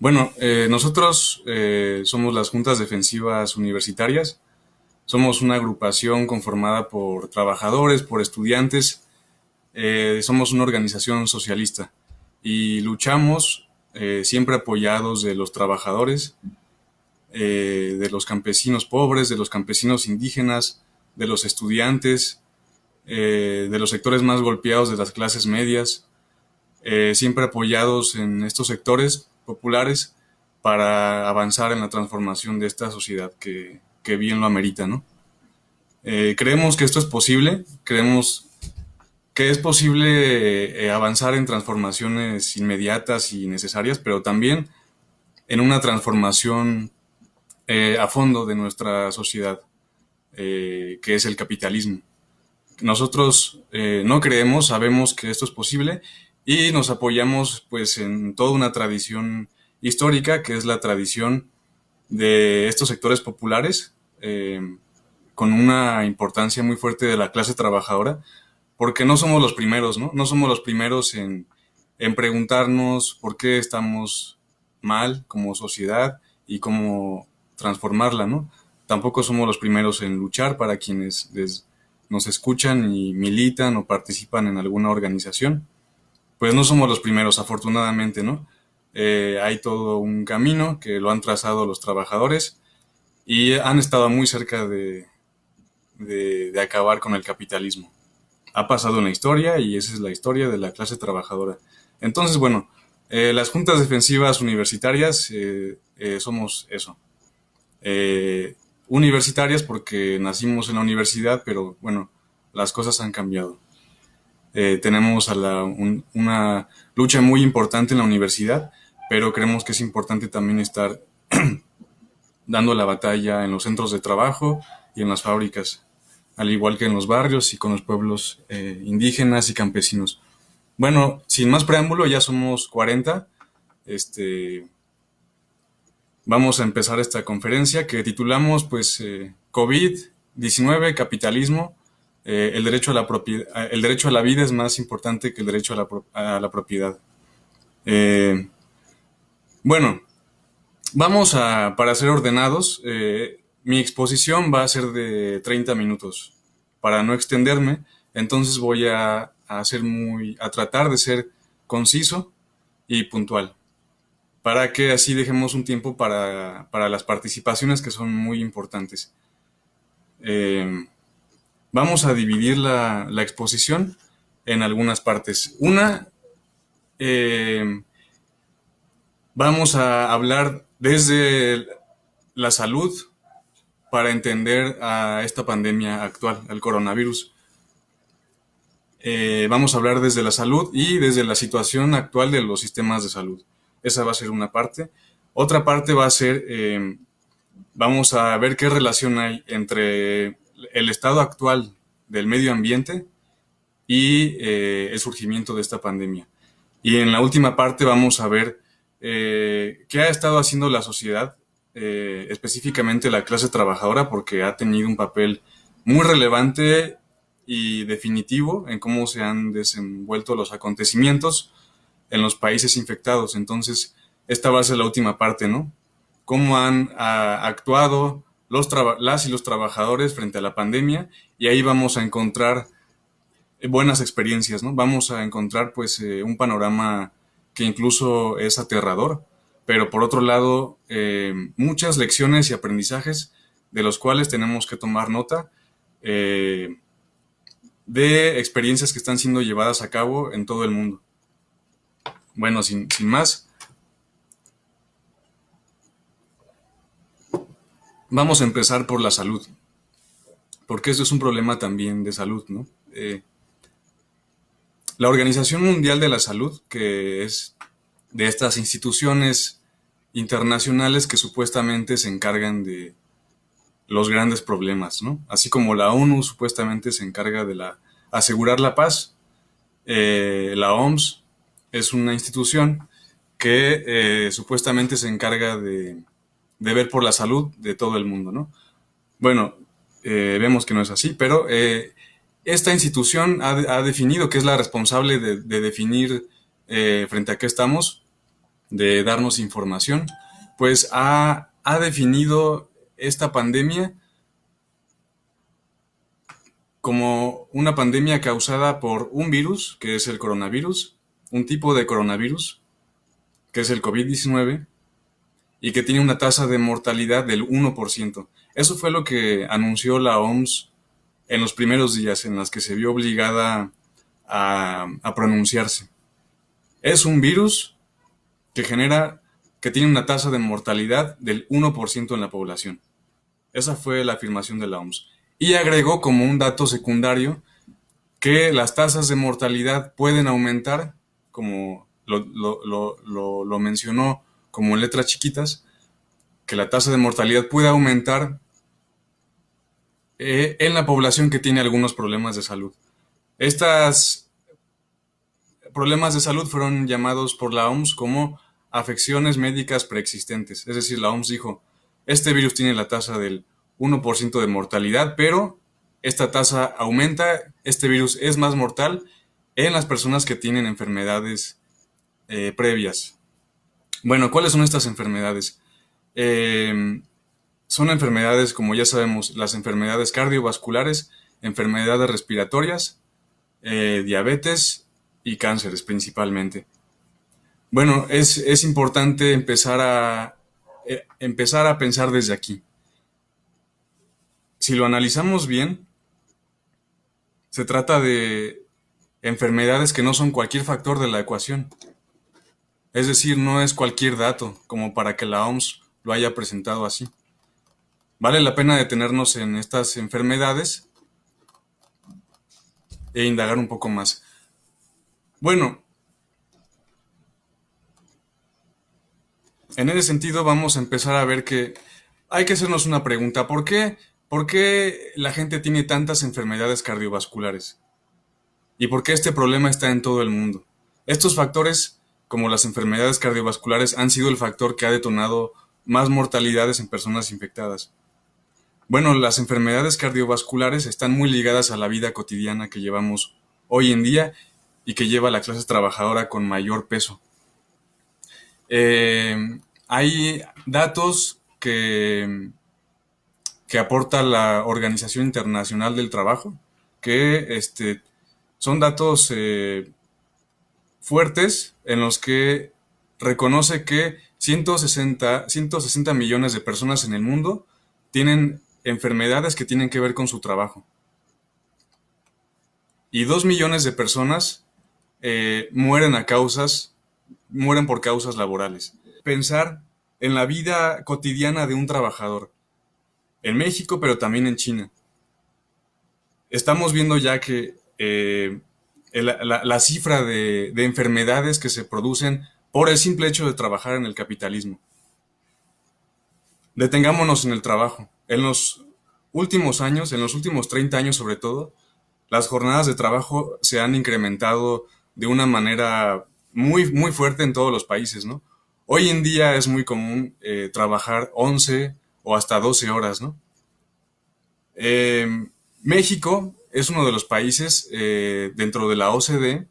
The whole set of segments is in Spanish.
Bueno, nosotros somos las Juntas Defensivas Universitarias. Somos una agrupación conformada por trabajadores, por estudiantes. Somos una organización socialista y luchamos siempre apoyados de los trabajadores, de los campesinos pobres, de los campesinos indígenas, de los estudiantes, de los sectores más golpeados de las clases medias, siempre apoyados en estos sectores populares para avanzar en la transformación de esta sociedad que bien lo amerita, ¿no? Creemos que esto es posible, creemos que es posible avanzar en transformaciones inmediatas y necesarias, pero también en una transformación a fondo de nuestra sociedad, que es el capitalismo. Nosotros no creemos, sabemos que esto es posible y nos apoyamos pues en toda una tradición histórica que es la tradición de estos sectores populares, con una importancia muy fuerte de la clase trabajadora, porque no somos los primeros, ¿no? No somos los primeros en preguntarnos por qué estamos mal como sociedad y cómo transformarla, ¿no? Tampoco somos los primeros en luchar para quienes nos escuchan y militan o participan en alguna organización. Pues no somos los primeros, afortunadamente, ¿no? Hay todo un camino que lo han trazado los trabajadores y han estado muy cerca de acabar con el capitalismo. Ha pasado en la historia y esa es la historia de la clase trabajadora. Entonces, bueno, las juntas defensivas universitarias somos eso. Universitarias porque nacimos en la universidad, pero bueno, las cosas han cambiado. Tenemos una lucha muy importante en la universidad, pero creemos que es importante también estar dando la batalla en los centros de trabajo y en las fábricas, al igual que en los barrios y con los pueblos indígenas y campesinos. Bueno, sin más preámbulo, ya somos 40. Este, Vamos a empezar esta conferencia que titulamos pues COVID-19, capitalismo, el derecho a la vida es más importante que el derecho a la propiedad. Eh, bueno, para ser ordenados, mi exposición va a ser de 30 minutos. Para no extenderme, entonces voy a tratar de ser conciso y puntual, para que así dejemos un tiempo para las participaciones que son muy importantes. Eh, Vamos a dividir la exposición en algunas partes. Eh, Vamos a hablar desde la salud para entender a esta pandemia actual, al coronavirus. Vamos a hablar desde la salud y desde la situación actual de los sistemas de salud. Esa va a ser una parte. Otra parte va a ser, vamos a ver qué relación hay entre el estado actual del medio ambiente y el surgimiento de esta pandemia. Y en la última parte vamos a ver qué ha estado haciendo la sociedad, específicamente la clase trabajadora, porque ha tenido un papel muy relevante y definitivo en cómo se han desenvuelto los acontecimientos en los países infectados. Entonces, esta va a ser la última parte, ¿no? Cómo han actuado las y los trabajadores frente a la pandemia, y ahí vamos a encontrar buenas experiencias, ¿no? Vamos a encontrar pues un panorama que incluso es aterrador, pero por otro lado muchas lecciones y aprendizajes de los cuales tenemos que tomar nota, eh, de experiencias que están siendo llevadas a cabo en todo el mundo. Bueno, sin más, vamos a empezar por la salud, porque esto es un problema también de salud, ¿no? La Organización Mundial de la Salud, que es de estas instituciones internacionales que supuestamente se encargan de los grandes problemas, ¿no? Así como la ONU supuestamente se encarga de asegurar la paz, la OMS es una institución que supuestamente se encarga de ver por la salud de todo el mundo, ¿no? Bueno, vemos que no es así, pero esta institución ha definido que es la responsable de definir frente a qué estamos, de darnos información, pues ha definido esta pandemia como una pandemia causada por un virus, que es el coronavirus, un tipo de coronavirus, que es el COVID-19, y que tiene una tasa de mortalidad del 1%. Eso fue lo que anunció la OMS en los primeros días en los que se vio obligada a pronunciarse. Es un virus que tiene una tasa de mortalidad del 1% en la población. Esa fue la afirmación de la OMS. Y agregó como un dato secundario que las tasas de mortalidad pueden aumentar, como lo mencionó como en letras chiquitas, que la tasa de mortalidad puede aumentar en la población que tiene algunos problemas de salud. Estos problemas de salud fueron llamados por la OMS como afecciones médicas preexistentes. Es decir, la OMS dijo, este virus tiene la tasa del 1% de mortalidad, pero esta tasa aumenta, este virus es más mortal en las personas que tienen enfermedades previas. Bueno, ¿cuáles son estas enfermedades? Son enfermedades, como ya sabemos, las enfermedades cardiovasculares, enfermedades respiratorias, diabetes y cánceres principalmente. Bueno, es importante empezar a pensar desde aquí. Si lo analizamos bien, se trata de enfermedades que no son cualquier factor de la ecuación. Es decir, no es cualquier dato como para que la OMS lo haya presentado así. Vale la pena detenernos en estas enfermedades e indagar un poco más. Bueno, en ese sentido vamos a empezar a ver que hay que hacernos una pregunta. ¿Por qué la gente tiene tantas enfermedades cardiovasculares? ¿Y por qué este problema está en todo el mundo? Estos factores, como las enfermedades cardiovasculares, han sido el factor que ha detonado más mortalidades en personas infectadas. Bueno, las enfermedades cardiovasculares están muy ligadas a la vida cotidiana que llevamos hoy en día y que lleva la clase trabajadora con mayor peso. Hay datos que aporta la Organización Internacional del Trabajo, que son datos fuertes en los que reconoce que 160 millones de personas en el mundo tienen enfermedades que tienen que ver con su trabajo. Y 2 millones de personas mueren por causas laborales. Pensar en la vida cotidiana de un trabajador, en México, pero también en China. Estamos viendo ya que la cifra de enfermedades que se producen por el simple hecho de trabajar en el capitalismo. Detengámonos en el trabajo. En los últimos años, en los últimos 30 años sobre todo, las jornadas de trabajo se han incrementado de una manera muy, muy fuerte en todos los países, ¿no? Hoy en día es muy común trabajar 11 o hasta 12 horas, ¿no? México es uno de los países dentro de la OCDE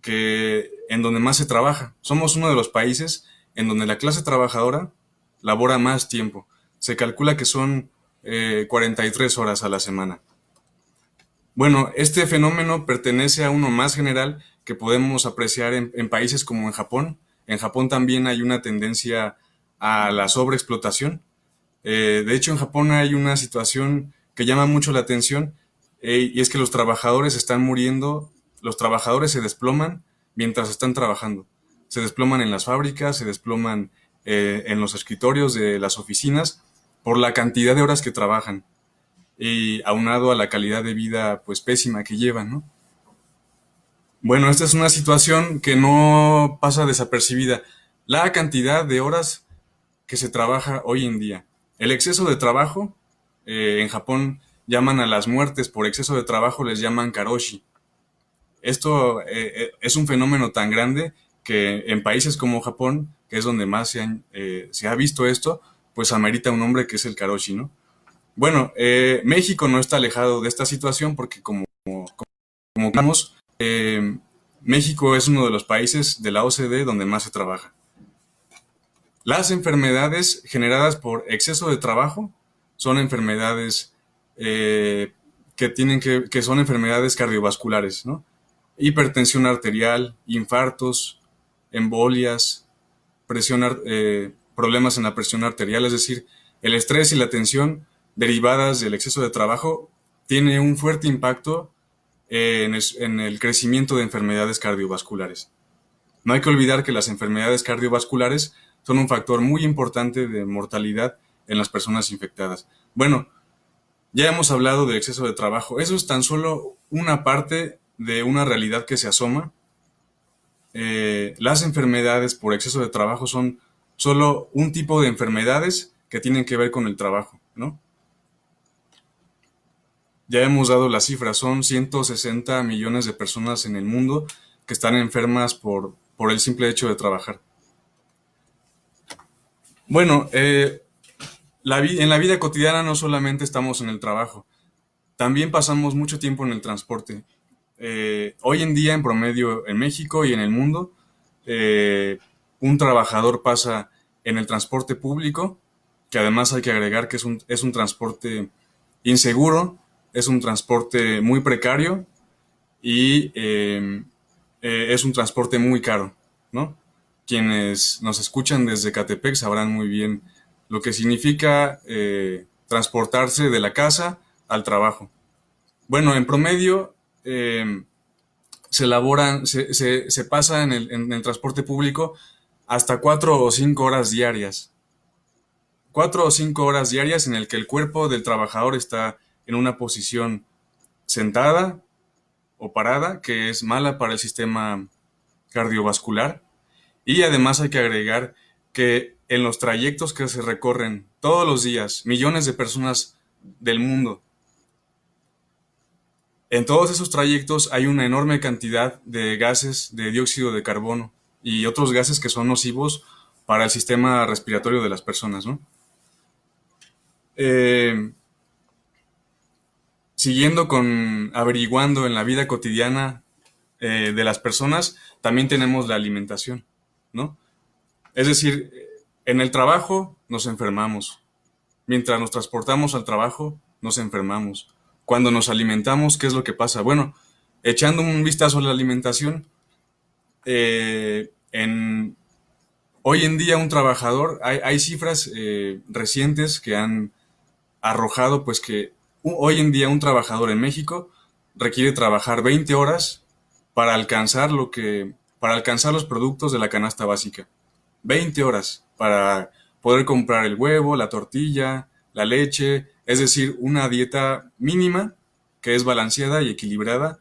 en donde más se trabaja. Somos uno de los países en donde la clase trabajadora labora más tiempo. Se calcula que son 43 horas a la semana. Bueno, este fenómeno pertenece a uno más general que podemos apreciar en países como en Japón. En Japón también hay una tendencia a la sobreexplotación. De hecho, en Japón hay una situación que llama mucho la atención y es que los trabajadores están muriendo, los trabajadores se desploman mientras están trabajando. Se desploman en las fábricas, se desploman en los escritorios de las oficinas por la cantidad de horas que trabajan y aunado a la calidad de vida pues pésima que llevan, ¿no? Bueno, esta es una situación que no pasa desapercibida. La cantidad de horas que se trabaja hoy en día. El exceso de trabajo, en Japón llaman a las muertes por exceso de trabajo, les llaman karoshi. Esto es un fenómeno tan grande que en países como Japón, que es donde más se ha visto esto, pues amerita un nombre que es el karoshi, ¿no? Bueno, México no está alejado de esta situación porque como vemos, México es uno de los países de la OCDE donde más se trabaja. Las enfermedades generadas por exceso de trabajo son enfermedades que son enfermedades cardiovasculares, ¿no? Hipertensión arterial, infartos, embolias, problemas en la presión arterial, es decir, el estrés y la tensión derivadas del exceso de trabajo tiene un fuerte impacto en el crecimiento de enfermedades cardiovasculares. No hay que olvidar que las enfermedades cardiovasculares son un factor muy importante de mortalidad en las personas infectadas. Bueno, ya hemos hablado del exceso de trabajo. Eso es tan solo una parte de una realidad que se asoma. Las enfermedades por exceso de trabajo son solo un tipo de enfermedades que tienen que ver con el trabajo, ¿no? Ya hemos dado las cifras, son 160 millones de personas en el mundo que están enfermas por el simple hecho de trabajar. Bueno, en la vida cotidiana no solamente estamos en el trabajo, también pasamos mucho tiempo en el transporte. Hoy en día, en promedio, en México y en el mundo, eh, un trabajador pasa en el transporte público, que además hay que agregar que es un transporte inseguro, es un transporte muy precario y es un transporte muy caro, ¿no? Quienes nos escuchan desde Catepec sabrán muy bien lo que significa transportarse de la casa al trabajo. Bueno, en promedio se pasa en el transporte público hasta 4 o 5 horas diarias. 4 o 5 horas diarias en el que el cuerpo del trabajador está en una posición sentada o parada, que es mala para el sistema cardiovascular. Y además hay que agregar que en los trayectos que se recorren todos los días, millones de personas del mundo, en todos esos trayectos hay una enorme cantidad de gases de dióxido de carbono y otros gases que son nocivos para el sistema respiratorio de las personas, ¿no? Eh, Siguiendo con averiguando en la vida cotidiana de las personas, también tenemos la alimentación, ¿no? Es decir, en el trabajo nos enfermamos. Mientras nos transportamos al trabajo, nos enfermamos. Cuando nos alimentamos, ¿qué es lo que pasa? Bueno, echando un vistazo a la alimentación, eh, en, hoy en día un trabajador, hay cifras recientes que han arrojado pues que hoy en día un trabajador en México requiere trabajar 20 horas para alcanzar los productos de la canasta básica. 20 horas para poder comprar el huevo, la tortilla, la leche, es decir, una dieta mínima que es balanceada y equilibrada,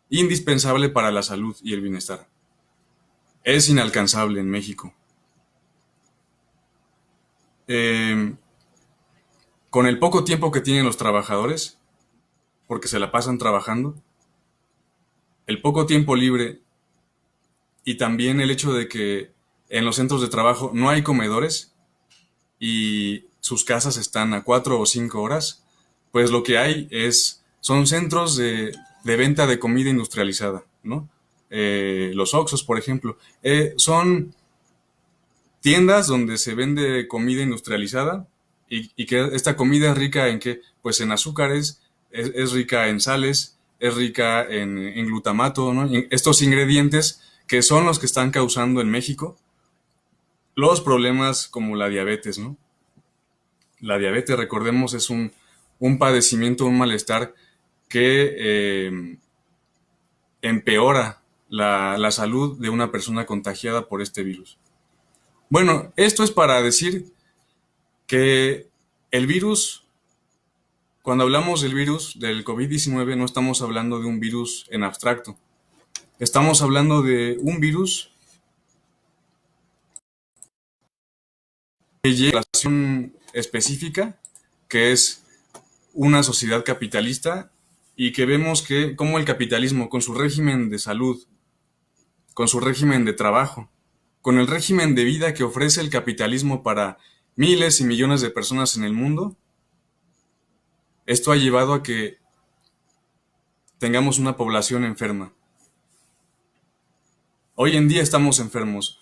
indispensable para la salud y el bienestar. Es inalcanzable en México. Eh, con el poco tiempo que tienen los trabajadores, porque se la pasan trabajando, el poco tiempo libre y también el hecho de que en los centros de trabajo no hay comedores y sus casas están a 4 o 5 horas, pues lo que hay son centros de venta de comida industrializada, ¿no? Los Oxxos, por ejemplo, son tiendas donde se vende comida industrializada y que esta comida es rica en qué, pues en azúcares, es rica en sales, es rica en glutamato, ¿no? Y estos ingredientes que son los que están causando en México los problemas como la diabetes, ¿no? La diabetes, recordemos, es un padecimiento, un malestar que empeora la salud de una persona contagiada por este virus. Bueno, esto es para decir que el virus, cuando hablamos del virus del COVID-19, no estamos hablando de un virus en abstracto. Estamos hablando de un virus que llega a una situación específica, que es una sociedad capitalista y que vemos que como el capitalismo, con su régimen de salud, con su régimen de trabajo, con el régimen de vida que ofrece el capitalismo para miles y millones de personas en el mundo, esto ha llevado a que tengamos una población enferma. Hoy en día estamos enfermos.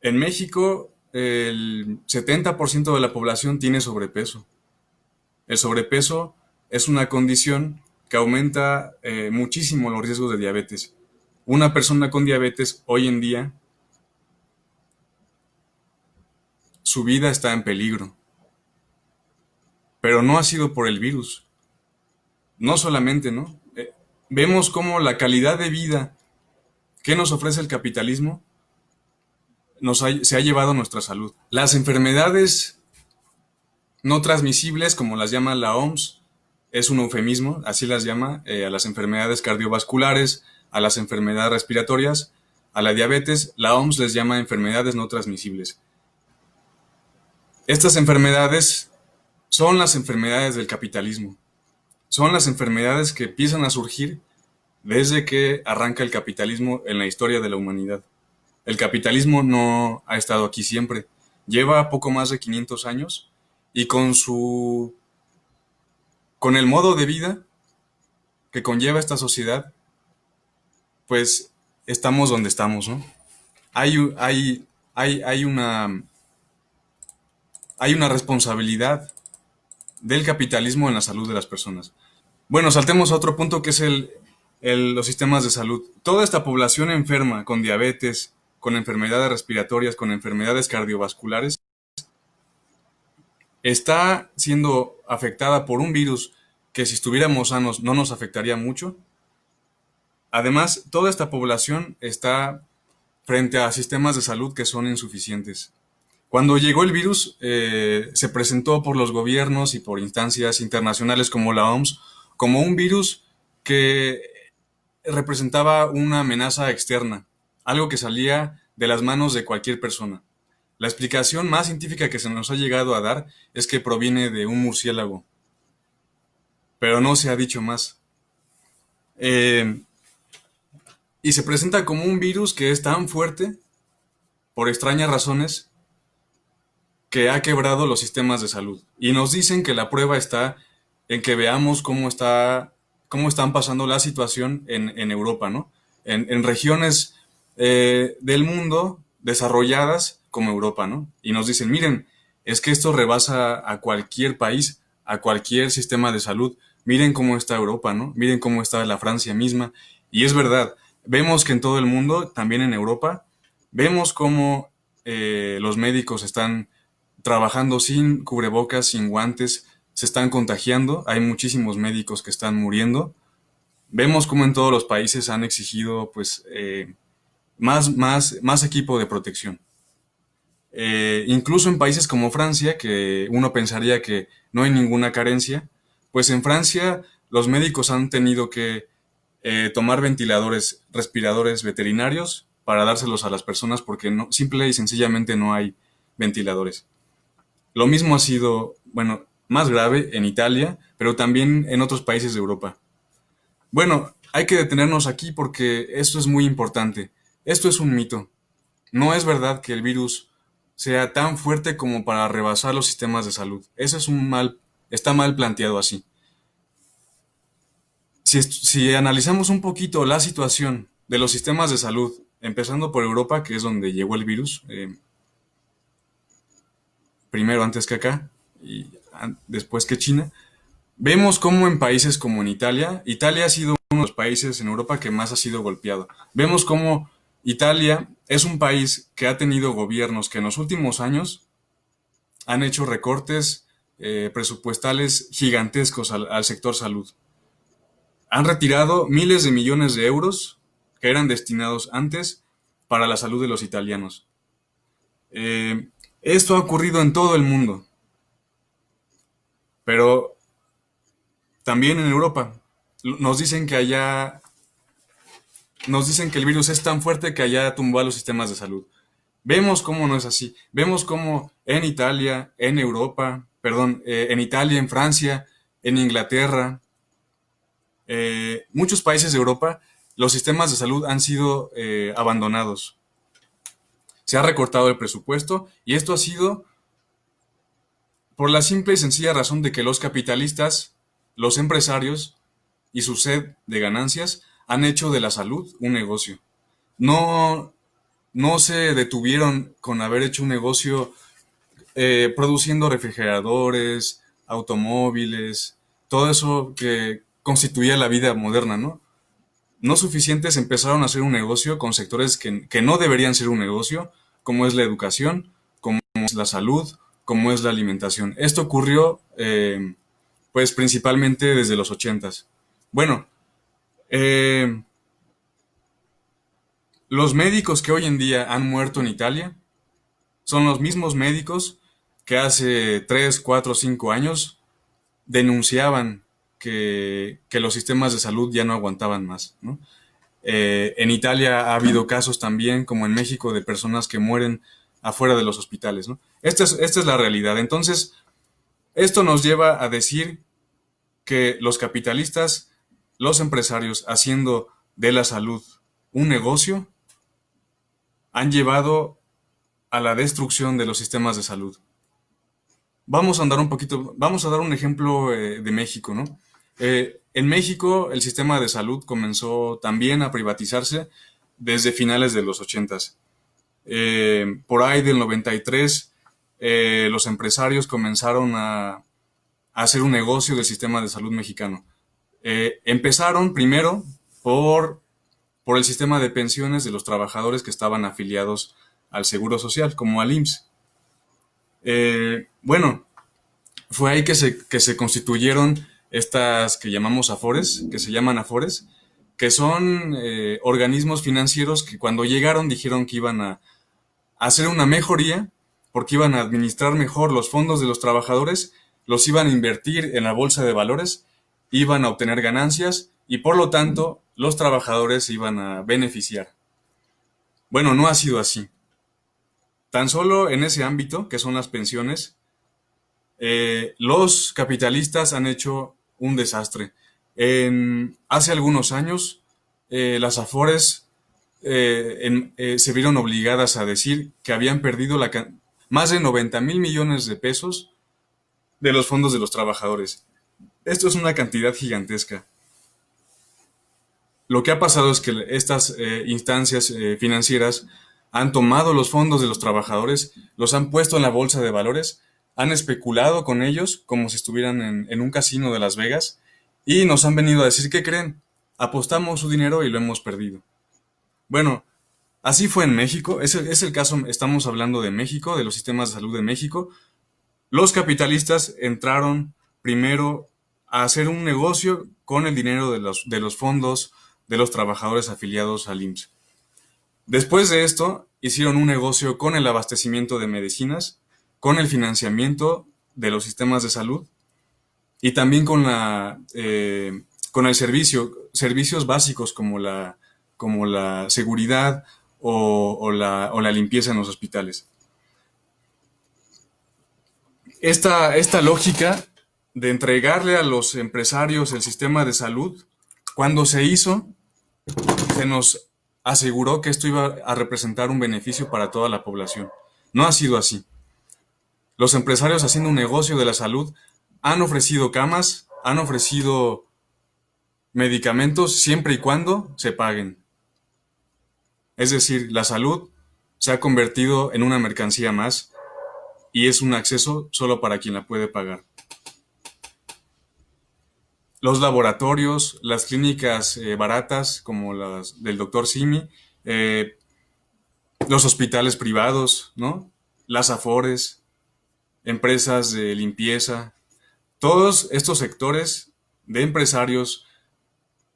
En México, el 70% de la población tiene sobrepeso. El sobrepeso es una condición que aumenta muchísimo los riesgos de diabetes. Una persona con diabetes hoy en día, su vida está en peligro, pero no ha sido por el virus. No solamente, ¿no? Vemos cómo la calidad de vida que nos ofrece el capitalismo se ha llevado nuestra salud. Las enfermedades no transmisibles, como las llama la OMS, es un eufemismo, así las llama, a las enfermedades cardiovasculares, a las enfermedades respiratorias, a la diabetes, la OMS les llama enfermedades no transmisibles. Estas enfermedades son las enfermedades del capitalismo, son las enfermedades que empiezan a surgir desde que arranca el capitalismo en la historia de la humanidad. El capitalismo no ha estado aquí siempre, lleva poco más de 500 años y con el modo de vida que conlleva esta sociedad, pues estamos donde estamos, ¿no? Hay, hay, hay, hay una, hay una responsabilidad del capitalismo en la salud de las personas. Bueno, saltemos a otro punto que es los sistemas de salud. Toda esta población enferma con diabetes, con enfermedades respiratorias, con enfermedades cardiovasculares, está siendo afectada por un virus que si estuviéramos sanos no nos afectaría mucho. Además, toda esta población está frente a sistemas de salud que son insuficientes. Cuando llegó el virus, se presentó por los gobiernos y por instancias internacionales como la OMS como un virus que representaba una amenaza externa, algo que salía de las manos de cualquier persona. La explicación más científica que se nos ha llegado a dar es que proviene de un murciélago, pero no se ha dicho más. Y se presenta como un virus que es tan fuerte, por extrañas razones, que ha quebrado los sistemas de salud. Y nos dicen que la prueba está en que veamos cómo están pasando la situación en Europa, ¿no? En regiones del mundo desarrolladas como Europa, ¿no? Y nos dicen, miren, es que esto rebasa a cualquier país, a cualquier sistema de salud. Miren cómo está Europa, ¿no? Miren cómo está la Francia misma. Y es verdad, vemos que en todo el mundo, también en Europa, vemos cómo los médicos están trabajando sin cubrebocas, sin guantes, se están contagiando, hay muchísimos médicos que están muriendo. Vemos cómo en todos los países han exigido pues más equipo de protección. Incluso en países como Francia, que uno pensaría que no hay ninguna carencia, pues en Francia los médicos han tenido que tomar ventiladores, respiradores veterinarios para dárselos a las personas porque no, simple y sencillamente no hay ventiladores. Lo mismo ha sido, bueno, más grave en Italia, pero también en otros países de Europa. Bueno, hay que detenernos aquí porque esto es muy importante. Esto es un mito. No es verdad que el virus sea tan fuerte como para rebasar los sistemas de salud. Eso es está mal planteado así. Si analizamos un poquito la situación de los sistemas de salud, empezando por Europa, que es donde llegó el virus, primero antes que acá y después que China, vemos cómo en países como en Italia ha sido uno de los países en Europa que más ha sido golpeado. Vemos cómo Italia es un país que ha tenido gobiernos que en los últimos años han hecho recortes presupuestales gigantescos al sector salud. Han retirado miles de millones de euros que eran destinados antes para la salud de los italianos. Esto ha ocurrido en todo el mundo, pero también en Europa. Nos dicen que allá, nos dicen que el virus es tan fuerte que allá tumbó a los sistemas de salud. Vemos cómo no es así. Vemos cómo en Italia, en Europa, perdón, en Italia, en Francia, en Inglaterra, muchos países de Europa, los sistemas de salud han sido abandonados. Se ha recortado el presupuesto y esto ha sido por la simple y sencilla razón de que los capitalistas, los empresarios y su sed de ganancias han hecho de la salud un negocio. No, no se detuvieron con haber hecho un negocio produciendo refrigeradores, automóviles, todo eso que constituía la vida moderna, ¿no? No suficientes empezaron a hacer un negocio con sectores que no deberían ser un negocio, como es la educación, como es la salud, como es la alimentación. Esto ocurrió, pues, principalmente desde los ochentas. Bueno, eh, los médicos que hoy en día han muerto en Italia son los mismos médicos que hace 3, 4, 5 años denunciaban que los sistemas de salud ya no aguantaban más, ¿no? En Italia ha habido casos también, como en México, de personas que mueren afuera de los hospitales, ¿no? Esta es la realidad. Entonces, esto nos lleva a decir que los capitalistas, los empresarios, haciendo de la salud un negocio, han llevado a la destrucción de los sistemas de salud. Vamos a andar un poquito, vamos a dar un ejemplo de México, ¿no? En México el sistema de salud comenzó también a privatizarse desde finales de los ochentas. Por ahí del 93, los empresarios comenzaron a hacer un negocio del sistema de salud mexicano. Empezaron primero por, por el sistema de pensiones de los trabajadores que estaban afiliados al Seguro Social, como al IMSS. Bueno, fue ahí que se constituyeron estas que llamamos afores, que se llaman afores, que son organismos financieros que cuando llegaron dijeron que iban a hacer una mejoría porque iban a administrar mejor los fondos de los trabajadores, los iban a invertir en la bolsa de valores, iban a obtener ganancias y por lo tanto los trabajadores se iban a beneficiar. Bueno, no ha sido así. Tan solo en ese ámbito, que son las pensiones, los capitalistas han hecho un desastre. Hace algunos años, las Afores se vieron obligadas a decir que habían perdido más de 90,000 millones de pesos de los fondos de los trabajadores. Esto es una cantidad gigantesca. Lo que ha pasado es que estas instancias financieras han tomado los fondos de los trabajadores, los han puesto en la bolsa de valores, han especulado con ellos como si estuvieran en un casino de Las Vegas y nos han venido a decir, ¿qué creen? Apostamos su dinero y lo hemos perdido. Bueno, así fue en México, es el caso, estamos hablando de México, de los sistemas de salud de México. Los capitalistas entraron primero a hacer un negocio con el dinero de los fondos de los trabajadores afiliados al IMSS. Después de esto, hicieron un negocio con el abastecimiento de medicinas, con el financiamiento de los sistemas de salud y también con el servicios básicos como la seguridad o la limpieza en los hospitales. Esta lógica de entregarle a los empresarios el sistema de salud, cuando se hizo, se nos aseguró que esto iba a representar un beneficio para toda la población. No ha sido así. Los empresarios haciendo un negocio de la salud han ofrecido camas, han ofrecido medicamentos siempre y cuando se paguen. Es decir, la salud se ha convertido en una mercancía más y es un acceso solo para quien la puede pagar. Los laboratorios, las clínicas baratas como las del doctor Simi, eh, los hospitales privados, ¿no? Las afores, empresas de limpieza, todos estos sectores de empresarios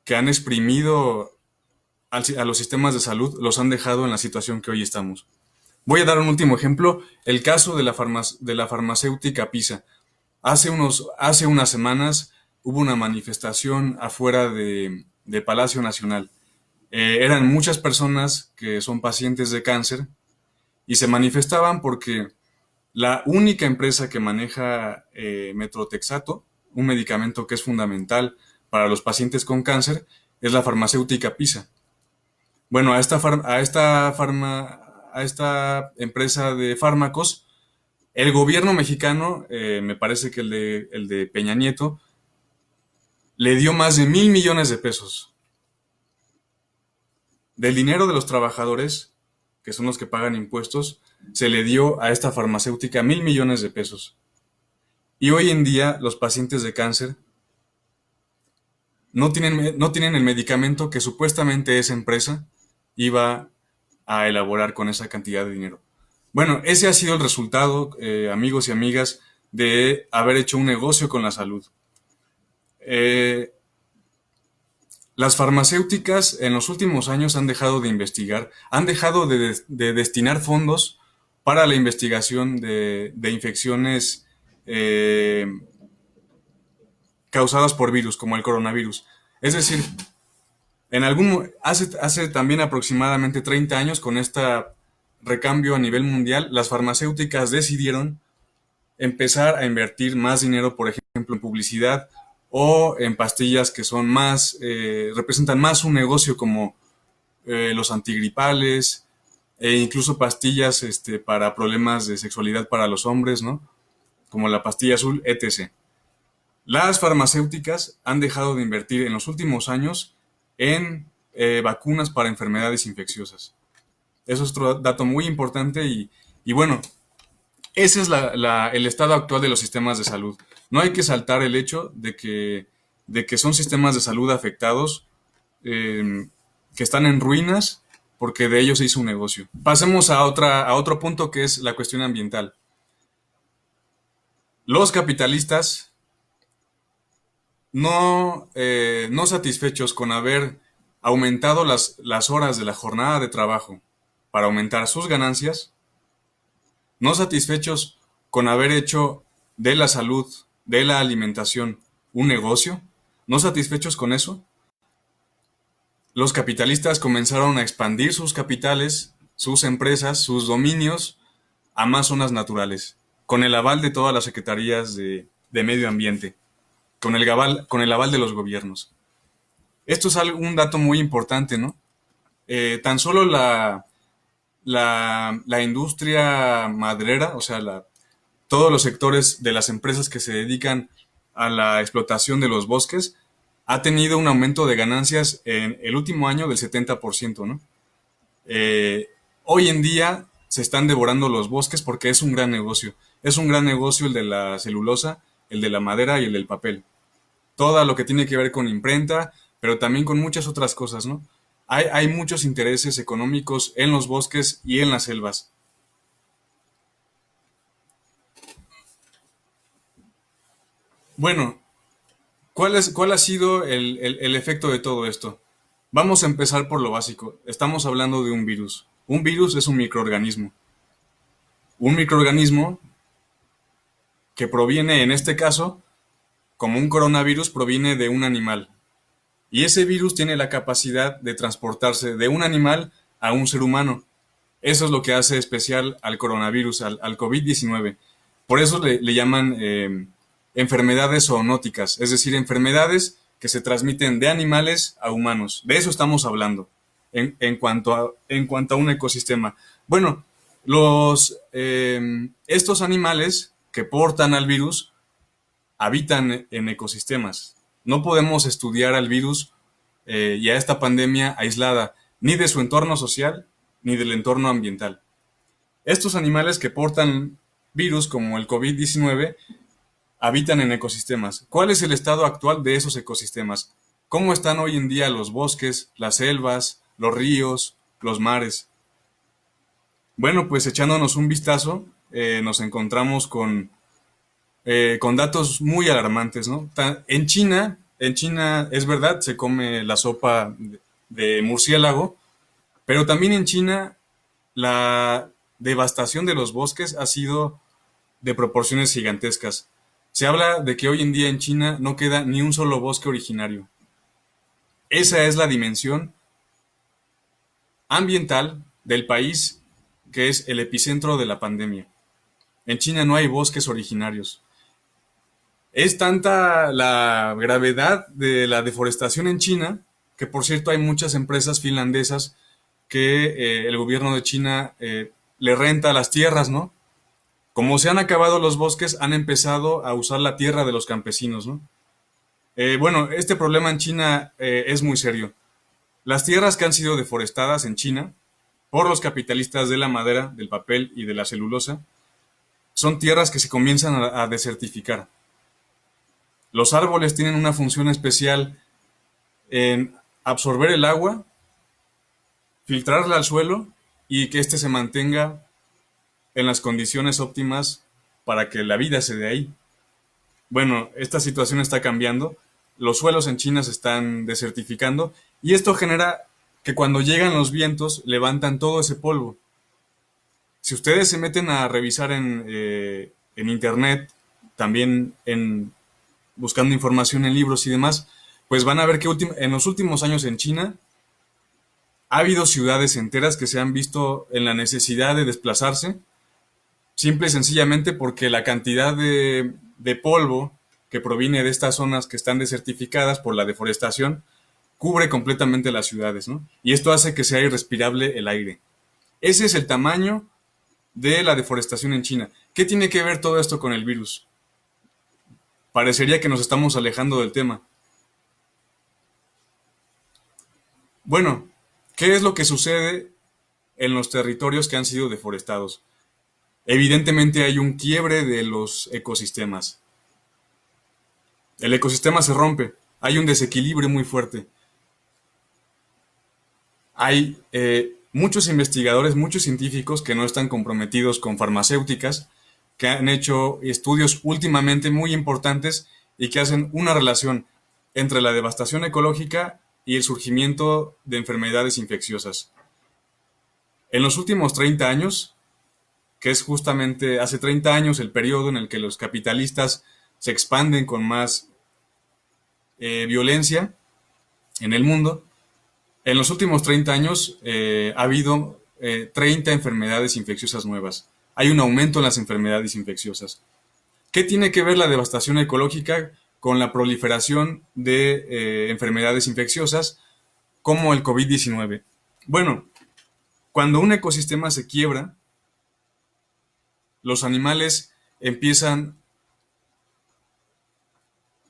que han exprimido a los sistemas de salud los han dejado en la situación que hoy estamos. Voy a dar un último ejemplo, el caso de la farmacéutica Pisa. Hace unas semanas hubo una manifestación afuera de Palacio Nacional. Eran muchas personas que son pacientes de cáncer y se manifestaban porque la única empresa que maneja metrotexato, un medicamento que es fundamental para los pacientes con cáncer, es la farmacéutica Pisa. Bueno, a esta empresa de fármacos, el gobierno mexicano, me parece que el de Peña Nieto, le dio más de 1,000 millones de pesos del dinero de los trabajadores que son los que pagan impuestos, se le dio a esta farmacéutica 1.000 millones de pesos. Y hoy en día los pacientes de cáncer no tienen el medicamento que supuestamente esa empresa iba a elaborar con esa cantidad de dinero. Bueno, ese ha sido el resultado, amigos y amigas, de haber hecho un negocio con la salud. Eh, las farmacéuticas en los últimos años han dejado de investigar, han dejado de destinar fondos para la investigación de infecciones eh, causadas por virus, como el coronavirus. Es decir, hace también aproximadamente 30 años, con este recambio a nivel mundial, las farmacéuticas decidieron empezar a invertir más dinero, por ejemplo, en publicidad o en pastillas que son representan más un negocio, como los antigripales e incluso pastillas para problemas de sexualidad para los hombres, ¿no? Como la pastilla azul, etc. Las farmacéuticas han dejado de invertir en los últimos años en vacunas para enfermedades infecciosas. Eso es otro dato muy importante y bueno, ese es el estado actual de los sistemas de salud. No hay que saltar el hecho de que son sistemas de salud afectados, que están en ruinas porque de ellos se hizo un negocio. Pasemos a otro punto, que es la cuestión ambiental. Los capitalistas, no satisfechos con haber aumentado las horas de la jornada de trabajo para aumentar sus ganancias, no satisfechos con haber hecho de la salud, de la alimentación, un negocio, no satisfechos con eso, los capitalistas comenzaron a expandir sus capitales, sus empresas, sus dominios a más zonas naturales, con el aval de todas las secretarías de medio ambiente, con el aval de los gobiernos. Esto es un dato muy importante, ¿no? Tan solo la industria maderera, o sea, todos los sectores de las empresas que se dedican a la explotación de los bosques, ha tenido un aumento de ganancias en el último año del 70%, ¿no? Hoy en día se están devorando los bosques porque es un gran negocio. Es un gran negocio el de la celulosa, el de la madera y el del papel. Todo lo que tiene que ver con imprenta, pero también con muchas otras cosas, ¿no? Hay muchos intereses económicos en los bosques y en las selvas. Bueno, ¿cuál ha sido el efecto de todo esto? Vamos a empezar por lo básico. Estamos hablando de un virus. Un virus es un microorganismo. Un microorganismo que proviene, en este caso, como un coronavirus, proviene de un animal. Y ese virus tiene la capacidad de transportarse de un animal a un ser humano. Eso es lo que hace especial al coronavirus, al COVID-19. Por eso le llaman enfermedades zoonóticas, es decir, enfermedades que se transmiten de animales a humanos. De eso estamos hablando en cuanto a un ecosistema. Bueno, estos animales que portan al virus habitan en ecosistemas. No podemos estudiar al virus y a esta pandemia aislada, ni de su entorno social, ni del entorno ambiental. Estos animales que portan virus como el COVID-19 habitan en ecosistemas. ¿Cuál es el estado actual de esos ecosistemas? ¿Cómo están hoy en día los bosques, las selvas, los ríos, los mares? Bueno, pues echándonos un vistazo, nos encontramos con datos muy alarmantes, ¿no? En China es verdad, se come la sopa de murciélago, pero también en China la devastación de los bosques ha sido de proporciones gigantescas. Se habla de que hoy en día en China no queda ni un solo bosque originario. Esa es la dimensión ambiental del país que es el epicentro de la pandemia. En China no hay bosques originarios. Es tanta la gravedad de la deforestación en China, que por cierto hay muchas empresas finlandesas que el gobierno de China le renta las tierras, ¿no? Como se han acabado los bosques, han empezado a usar la tierra de los campesinos, ¿no? Bueno, este problema en China es muy serio. Las tierras que han sido deforestadas en China por los capitalistas de la madera, del papel y de la celulosa, son tierras que se comienzan a desertificar. Los árboles tienen una función especial en absorber el agua, filtrarla al suelo y que éste se mantenga en las condiciones óptimas para que la vida se dé ahí. Bueno, esta situación está cambiando, los suelos en China se están desertificando y esto genera que cuando llegan los vientos levantan todo ese polvo. Si ustedes se meten a revisar en internet, también buscando información en libros y demás, pues van a ver que en los últimos años en China ha habido ciudades enteras que se han visto en la necesidad de desplazarse, simple y sencillamente porque la cantidad de polvo que proviene de estas zonas que están desertificadas por la deforestación cubre completamente las ciudades, ¿no? Y esto hace que sea irrespirable el aire. Ese es el tamaño de la deforestación en China. ¿Qué tiene que ver todo esto con el virus? Parecería que nos estamos alejando del tema. Bueno, ¿qué es lo que sucede en los territorios que han sido deforestados? Evidentemente hay un quiebre de los ecosistemas. El ecosistema se rompe, hay un desequilibrio muy fuerte. Hay muchos investigadores, muchos científicos que no están comprometidos con farmacéuticas, que han hecho estudios últimamente muy importantes y que hacen una relación entre la devastación ecológica y el surgimiento de enfermedades infecciosas. En los últimos 30 años, que es justamente hace 30 años el periodo en el que los capitalistas se expanden con más violencia en el mundo, en los últimos 30 años ha habido 30 enfermedades infecciosas nuevas. Hay un aumento en las enfermedades infecciosas. ¿Qué tiene que ver la devastación ecológica con la proliferación de enfermedades infecciosas como el COVID-19? Bueno, cuando un ecosistema se quiebra, los animales empiezan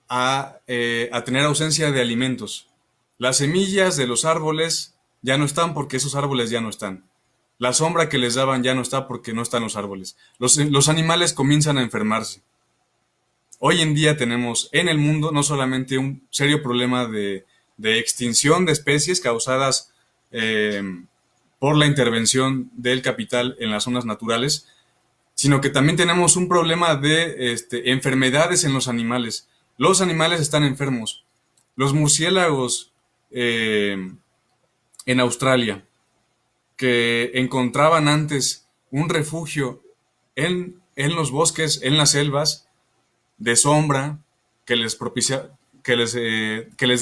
a tener ausencia de alimentos. Las semillas de los árboles ya no están porque esos árboles ya no están. La sombra que les daban ya no está porque no están los árboles. Los animales comienzan a enfermarse. Hoy en día tenemos en el mundo no solamente un serio problema de extinción de especies causadas por la intervención del capital en las zonas naturales, sino que también tenemos un problema de enfermedades en los animales. Los animales están enfermos. Los murciélagos en Australia, que encontraban antes un refugio en los bosques, en las selvas, de sombra, que les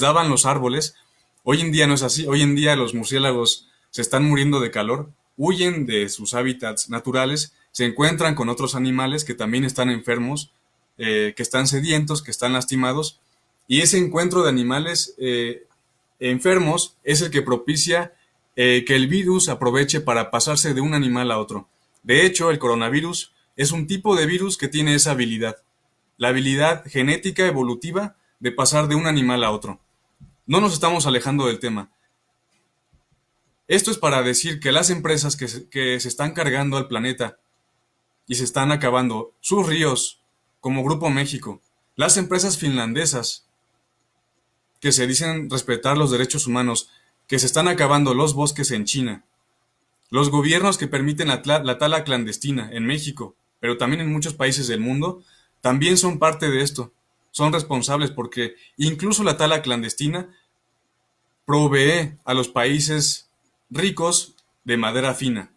daban los árboles, hoy en día no es así. Hoy en día los murciélagos se están muriendo de calor, huyen de sus hábitats naturales, se encuentran con otros animales que también están enfermos, que están sedientos, que están lastimados, y ese encuentro de animales enfermos es el que propicia que el virus aproveche para pasarse de un animal a otro. De hecho, el coronavirus es un tipo de virus que tiene esa habilidad, la habilidad genética evolutiva de pasar de un animal a otro. No nos estamos alejando del tema. Esto es para decir que las empresas que se están cargando al planeta y se están acabando sus ríos, como Grupo México, las empresas finlandesas que se dicen respetar los derechos humanos, que se están acabando los bosques en China, los gobiernos que permiten la tala clandestina en México, pero también en muchos países del mundo, también son parte de esto. Son responsables porque incluso la tala clandestina provee a los países ricos de madera fina.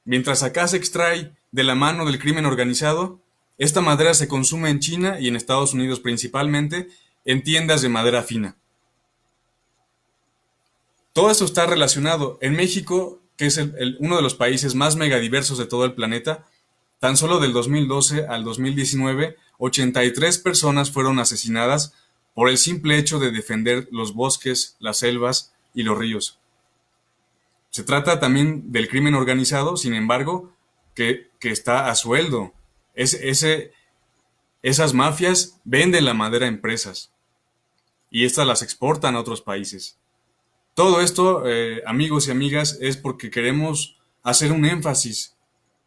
Mientras acá se extrae de la mano del crimen organizado, esta madera se consume en China y en Estados Unidos principalmente en tiendas de madera fina. Todo esto está relacionado. En México, que es uno de los países más megadiversos de todo el planeta, tan solo del 2012 al 2019, 83 personas fueron asesinadas por el simple hecho de defender los bosques, las selvas y los ríos. Se trata también del crimen organizado, sin embargo, que está a sueldo. Esas mafias venden la madera a empresas y estas las exportan a otros países. Todo esto, amigos y amigas, es porque queremos hacer un énfasis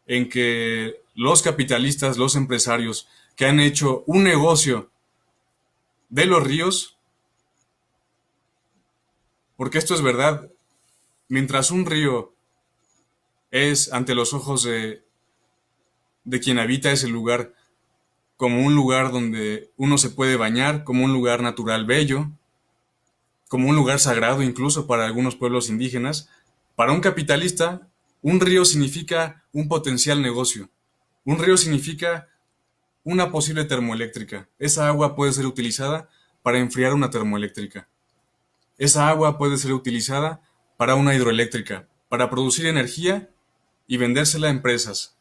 en que los capitalistas, los empresarios que han hecho un negocio de los ríos, porque esto es verdad, mientras un río es ante los ojos de quien habita ese lugar como un lugar donde uno se puede bañar, como un lugar natural bello, como un lugar sagrado incluso para algunos pueblos indígenas, para un capitalista, un río significa un potencial negocio. Un río significa una posible termoeléctrica. Esa agua puede ser utilizada para enfriar una termoeléctrica. Esa agua puede ser utilizada para una hidroeléctrica, para producir energía y vendérsela a empresas.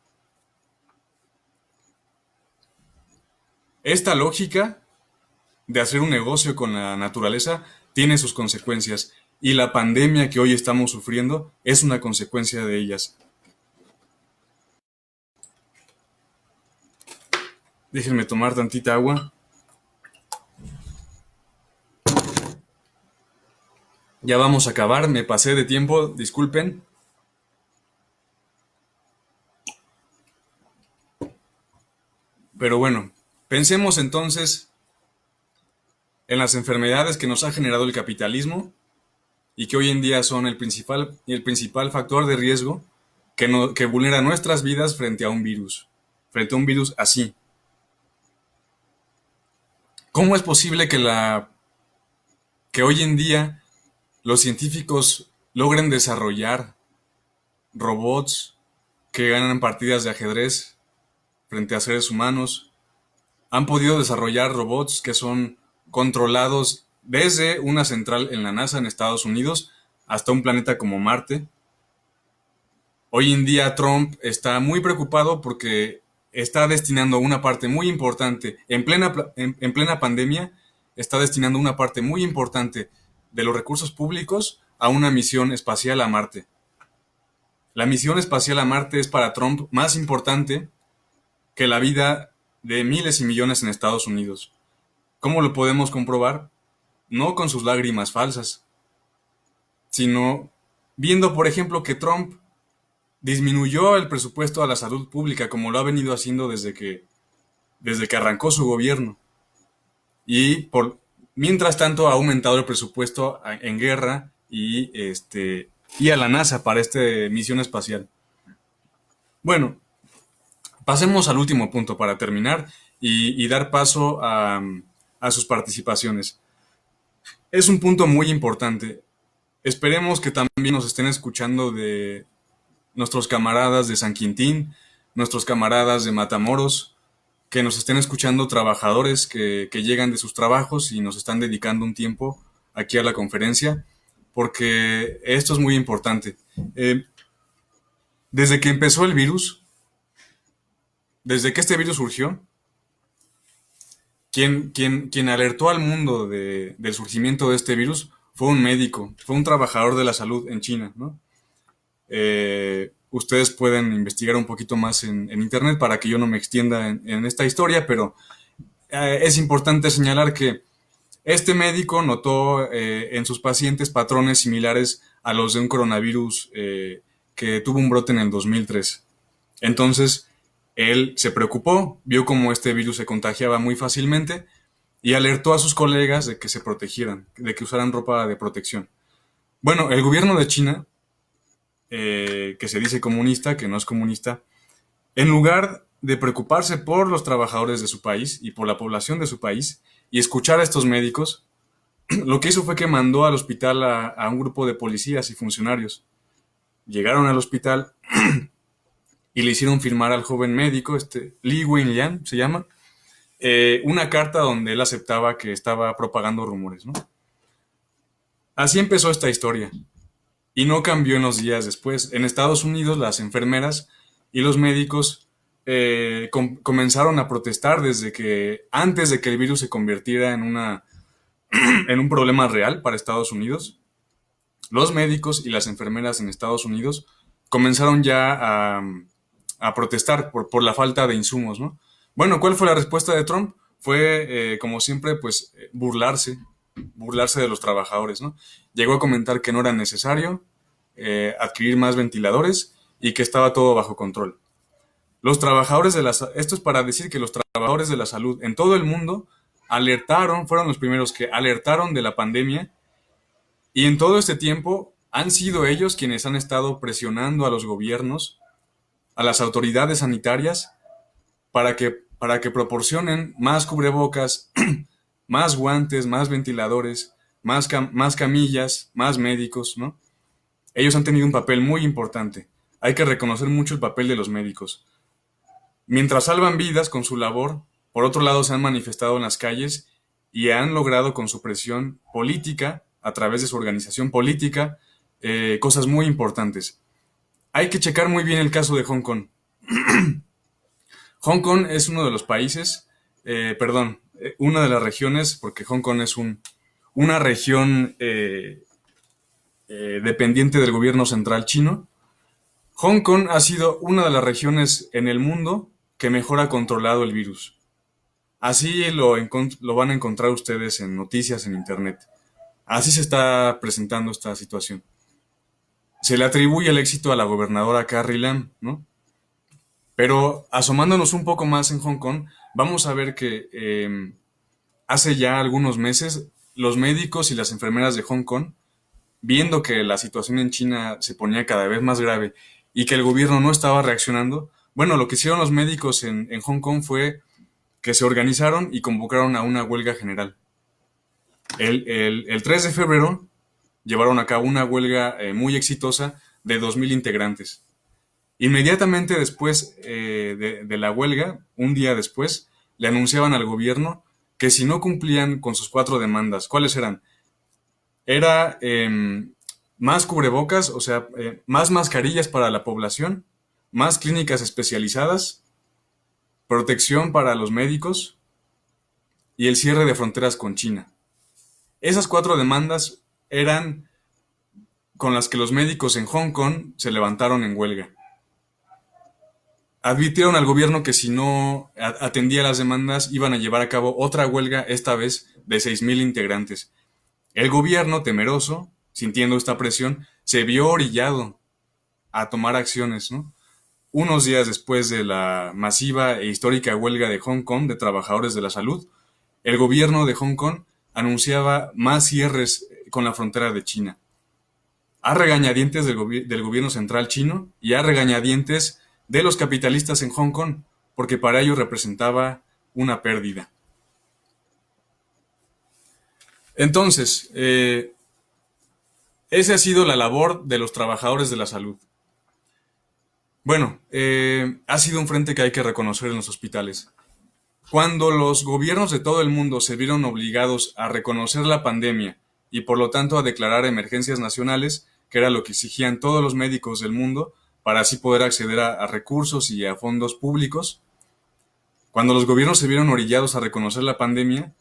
Esta lógica de hacer un negocio con la naturaleza tiene sus consecuencias y la pandemia que hoy estamos sufriendo es una consecuencia de ellas. Déjenme tomar tantita agua. Ya vamos a acabar, me pasé de tiempo, disculpen. Pero bueno, pensemos entonces en las enfermedades que nos ha generado el capitalismo y que hoy en día son el principal factor de riesgo que vulnera nuestras vidas frente a un virus así. ¿Cómo es posible que hoy en día los científicos logren desarrollar robots que ganan partidas de ajedrez frente a seres humanos? Han podido desarrollar robots que son controlados desde una central en la NASA en Estados Unidos hasta un planeta como Marte. Hoy en día Trump está muy preocupado porque está destinando una parte muy importante, en plena pandemia, está destinando una parte muy importante de los recursos públicos a una misión espacial a Marte. La misión espacial a Marte es para Trump más importante que la vida de miles y millones en Estados Unidos. ¿Cómo lo podemos comprobar? No con sus lágrimas falsas, sino viendo, por ejemplo, que Trump disminuyó el presupuesto a la salud pública como lo ha venido haciendo desde que arrancó su gobierno. Y mientras tanto ha aumentado el presupuesto en guerra y a la NASA para esta misión espacial. Bueno, pasemos al último punto para terminar y dar paso a sus participaciones. Es un punto muy importante. Esperemos que también nos estén escuchando de nuestros camaradas de San Quintín, nuestros camaradas de Matamoros, que nos estén escuchando trabajadores que llegan de sus trabajos y nos están dedicando un tiempo aquí a la conferencia, porque esto es muy importante. Desde que empezó el virus, desde que este virus surgió, quien alertó al mundo del surgimiento de este virus fue un médico, fue un trabajador de la salud en China, ¿no? Ustedes pueden investigar un poquito más en internet para que yo no me extienda en esta historia, pero es importante señalar que este médico notó en sus pacientes patrones similares a los de un coronavirus que tuvo un brote en el 2003. Entonces, él se preocupó, vio cómo este virus se contagiaba muy fácilmente y alertó a sus colegas de que se protegieran, de que usaran ropa de protección. Bueno, el gobierno de China, que se dice comunista, que no es comunista, en lugar de preocuparse por los trabajadores de su país y por la población de su país y escuchar a estos médicos, lo que hizo fue que mandó al hospital a un grupo de policías y funcionarios. Llegaron al hospital y le hicieron firmar al joven médico, Li Wenlian se llama, una carta donde él aceptaba que estaba propagando rumores, ¿no? Así empezó esta historia. Y no cambió en los días después. En Estados Unidos las enfermeras y los médicos comenzaron a protestar antes de que el virus se convirtiera en un problema real para Estados Unidos. Los médicos y las enfermeras en Estados Unidos comenzaron ya a protestar por la falta de insumos, ¿no? Bueno, ¿cuál fue la respuesta de Trump? Fue, como siempre, pues burlarse de los trabajadores, ¿no? Llegó a comentar que no era necesario adquirir más ventiladores y que estaba todo bajo control. Los trabajadores de la, esto es para decir que los trabajadores de la salud en todo el mundo alertaron, fueron los primeros que alertaron de la pandemia, y en todo este tiempo han sido ellos quienes han estado presionando a los gobiernos, a las autoridades sanitarias, para que proporcionen más cubrebocas, más guantes, más ventiladores, más camillas, más médicos, ¿no? Ellos han tenido un papel muy importante. Hay que reconocer mucho el papel de los médicos. Mientras salvan vidas con su labor, por otro lado se han manifestado en las calles y han logrado con su presión política, a través de su organización política, cosas muy importantes. Hay que checar muy bien el caso de Hong Kong. Hong Kong es uno de los países, una de las regiones, porque Hong Kong es una región dependiente del gobierno central chino. Hong Kong ha sido una de las regiones en el mundo que mejor ha controlado el virus. Así lo van a encontrar ustedes en noticias en internet. Así se está presentando esta situación. Se le atribuye el éxito a la gobernadora Carrie Lam, ¿no? Pero asomándonos un poco más en Hong Kong, vamos a ver que hace ya algunos meses los médicos y las enfermeras de Hong Kong, viendo que la situación en China se ponía cada vez más grave y que el gobierno no estaba reaccionando, bueno, lo que hicieron los médicos en Hong Kong fue que se organizaron y convocaron a una huelga general. El 3 de febrero llevaron a cabo una huelga muy exitosa de 2.000 integrantes. Inmediatamente después de la huelga, un día después, le anunciaban al gobierno que si no cumplían con sus 4 demandas, ¿cuáles eran? Era más cubrebocas, o sea, más mascarillas para la población, más clínicas especializadas, protección para los médicos y el cierre de fronteras con China. Esas 4 demandas eran con las que los médicos en Hong Kong se levantaron en huelga. Advirtieron al gobierno que si no atendía las demandas iban a llevar a cabo otra huelga, esta vez de 6.000 integrantes. El gobierno, temeroso, sintiendo esta presión, se vio orillado a tomar acciones, ¿no? Unos días después de la masiva e histórica huelga de Hong Kong de trabajadores de la salud, el gobierno de Hong Kong anunciaba más cierres con la frontera de China. A regañadientes del gobierno central chino y a regañadientes de los capitalistas en Hong Kong, porque para ellos representaba una pérdida. Entonces, esa ha sido la labor de los trabajadores de la salud. Bueno, ha sido un frente que hay que reconocer en los hospitales. Cuando los gobiernos de todo el mundo se vieron obligados a reconocer la pandemia y por lo tanto a declarar emergencias nacionales, que era lo que exigían todos los médicos del mundo, para así poder acceder a recursos y a fondos públicos, cuando los gobiernos se vieron orillados a reconocer la pandemia,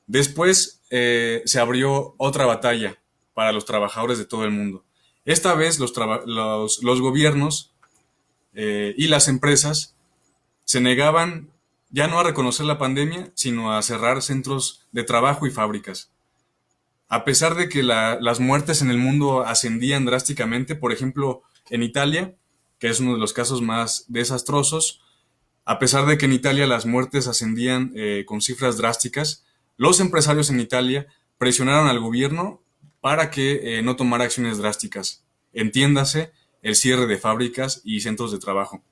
después se abrió otra batalla para los trabajadores de todo el mundo. Esta vez los gobiernos y las empresas se negaban ya no a reconocer la pandemia, sino a cerrar centros de trabajo y fábricas. A pesar de que las muertes en el mundo ascendían drásticamente, por ejemplo, en Italia, que es uno de los casos más desastrosos, a pesar de que en Italia las muertes ascendían con cifras drásticas, los empresarios en Italia presionaron al gobierno para que no tomara acciones drásticas. Entiéndase, el cierre de fábricas y centros de trabajo.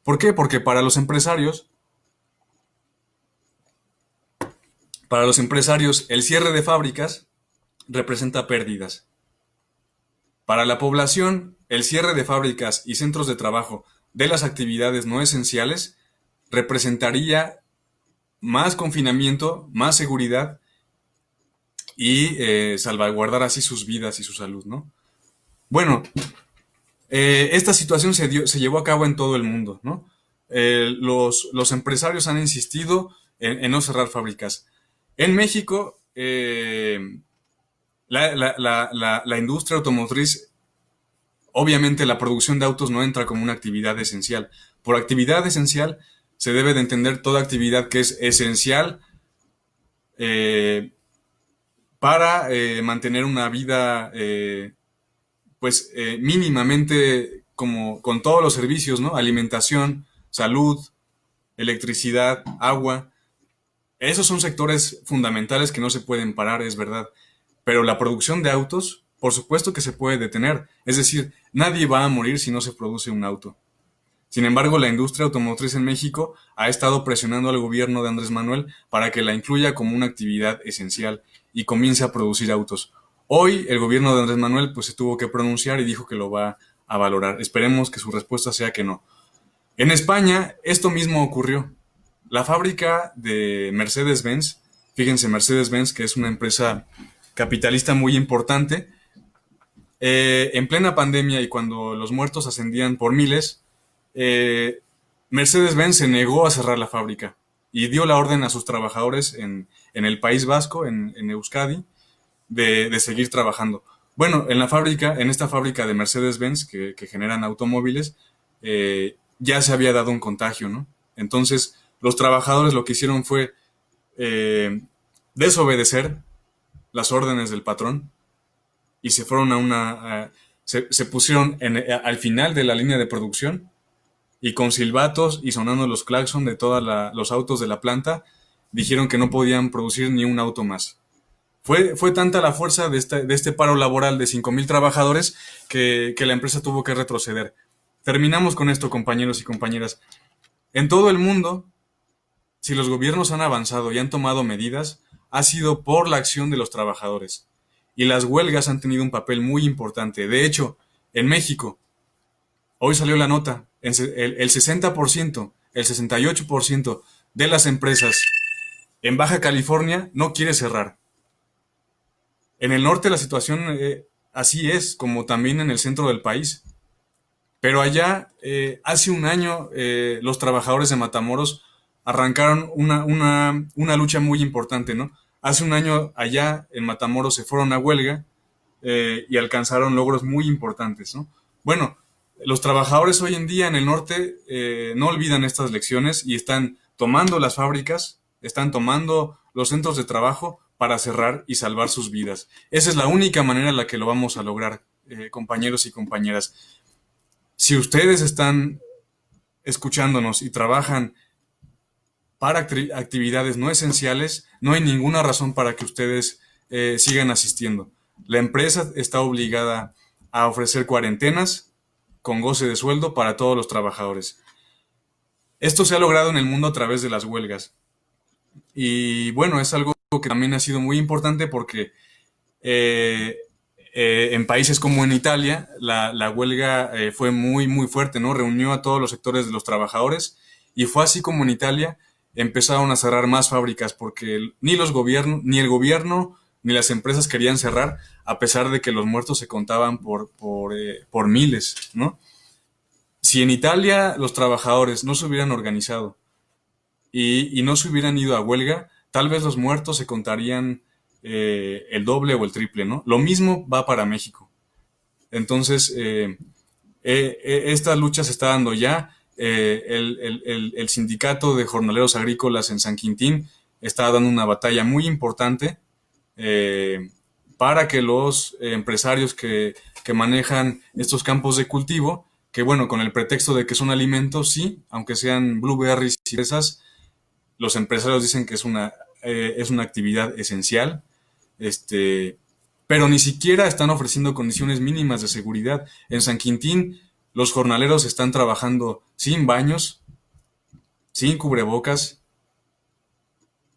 ¿Por qué? Porque para los empresarios el cierre de fábricas representa pérdidas. Para la población, el cierre de fábricas y centros de trabajo de las actividades no esenciales representaría más confinamiento, más seguridad y salvaguardar así sus vidas y su salud, ¿no? Bueno, esta situación se llevó a cabo en todo el mundo, ¿no? Los empresarios han insistido en no cerrar fábricas. En México, la industria automotriz, obviamente la producción de autos no entra como una actividad esencial. Por actividad esencial se debe de entender toda actividad que es esencial para mantener una vida mínimamente como con todos los servicios, ¿no? Alimentación, salud, electricidad, agua. Esos son sectores fundamentales que no se pueden parar, es verdad. Pero la producción de autos, por supuesto que se puede detener. Es decir, nadie va a morir si no se produce un auto. Sin embargo, la industria automotriz en México ha estado presionando al gobierno de Andrés Manuel para que la incluya como una actividad esencial y comience a producir autos. Hoy el gobierno de Andrés Manuel pues se tuvo que pronunciar y dijo que lo va a valorar. Esperemos que su respuesta sea que no. En España esto mismo ocurrió. La fábrica de Mercedes-Benz, fíjense, Mercedes-Benz, que es una empresa capitalista muy importante, en plena pandemia y cuando los muertos ascendían por miles, eh, Mercedes-Benz se negó a cerrar la fábrica y dio la orden a sus trabajadores en el País Vasco, en Euskadi, de seguir trabajando. Bueno, en la fábrica, en esta fábrica de Mercedes-Benz que generan automóviles, ya se había dado un contagio, ¿no? Entonces, los trabajadores lo que hicieron fue eh, desobedecer las órdenes del patrón y se fueron se pusieron al final de la línea de producción y con silbatos y sonando los claxon de todos los autos de la planta, dijeron que no podían producir ni un auto más. Fue tanta la fuerza de este paro laboral de 5,000 trabajadores que la empresa tuvo que retroceder. Terminamos con esto, compañeros y compañeras. En todo el mundo, si los gobiernos han avanzado y han tomado medidas, ha sido por la acción de los trabajadores. Y las huelgas han tenido un papel muy importante. De hecho, en México, hoy salió la nota, el 60%, el 68% de las empresas en Baja California no quiere cerrar. En el norte la situación así es, como también en el centro del país. Pero allá, hace un año, los trabajadores de Matamoros arrancaron una lucha muy importante, ¿no? Hace un año allá en Matamoros se fueron a huelga y alcanzaron logros muy importantes, ¿no? Bueno, los trabajadores hoy en día en el norte no olvidan estas lecciones y están tomando las fábricas, están tomando los centros de trabajo para cerrar y salvar sus vidas. Esa es la única manera en la que lo vamos a lograr, compañeros y compañeras. Si ustedes están escuchándonos y trabajan para actividades no esenciales, no hay ninguna razón para que ustedes sigan asistiendo. La empresa está obligada a ofrecer cuarentenas con goce de sueldo para todos los trabajadores. Esto se ha logrado en el mundo a través de las huelgas. Y bueno, es algo que también ha sido muy importante porque eh, en países como en Italia, la huelga fue muy fuerte, ¿no? Reunió a todos los sectores de los trabajadores y fue así como en Italia empezaron a cerrar más fábricas porque ni los gobiernos, ni el gobierno, ni las empresas querían cerrar a pesar de que los muertos se contaban por miles, ¿no? Si en Italia los trabajadores no se hubieran organizado y no se hubieran ido a huelga, tal vez los muertos se contarían el doble o el triple, ¿no? Lo mismo va para México. Entonces, esta lucha se está dando ya. El sindicato de jornaleros agrícolas en San Quintín está dando una batalla muy importante para que los empresarios que manejan estos campos de cultivo, que bueno, con el pretexto de que son alimentos, sí, aunque sean blueberries y fresas, los empresarios dicen que es una actividad esencial, pero ni siquiera están ofreciendo condiciones mínimas de seguridad. En San Quintín, los jornaleros están trabajando sin baños, sin cubrebocas,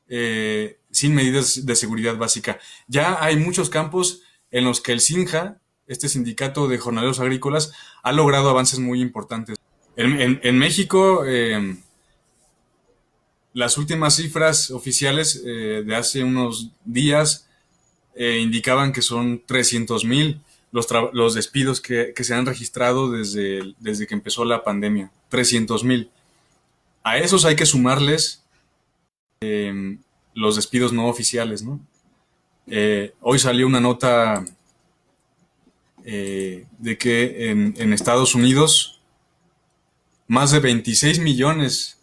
sin medidas de seguridad básica. Ya hay muchos campos en los que el SINJA, este sindicato de jornaleros agrícolas, ha logrado avances muy importantes. En México, las últimas cifras oficiales de hace unos días indicaban que son 300,000 los despidos que se han registrado desde que empezó la pandemia. 300,000. A esos hay que sumarles los despidos no oficiales, ¿no? Hoy salió una nota de que en Estados Unidos más de 26 millones,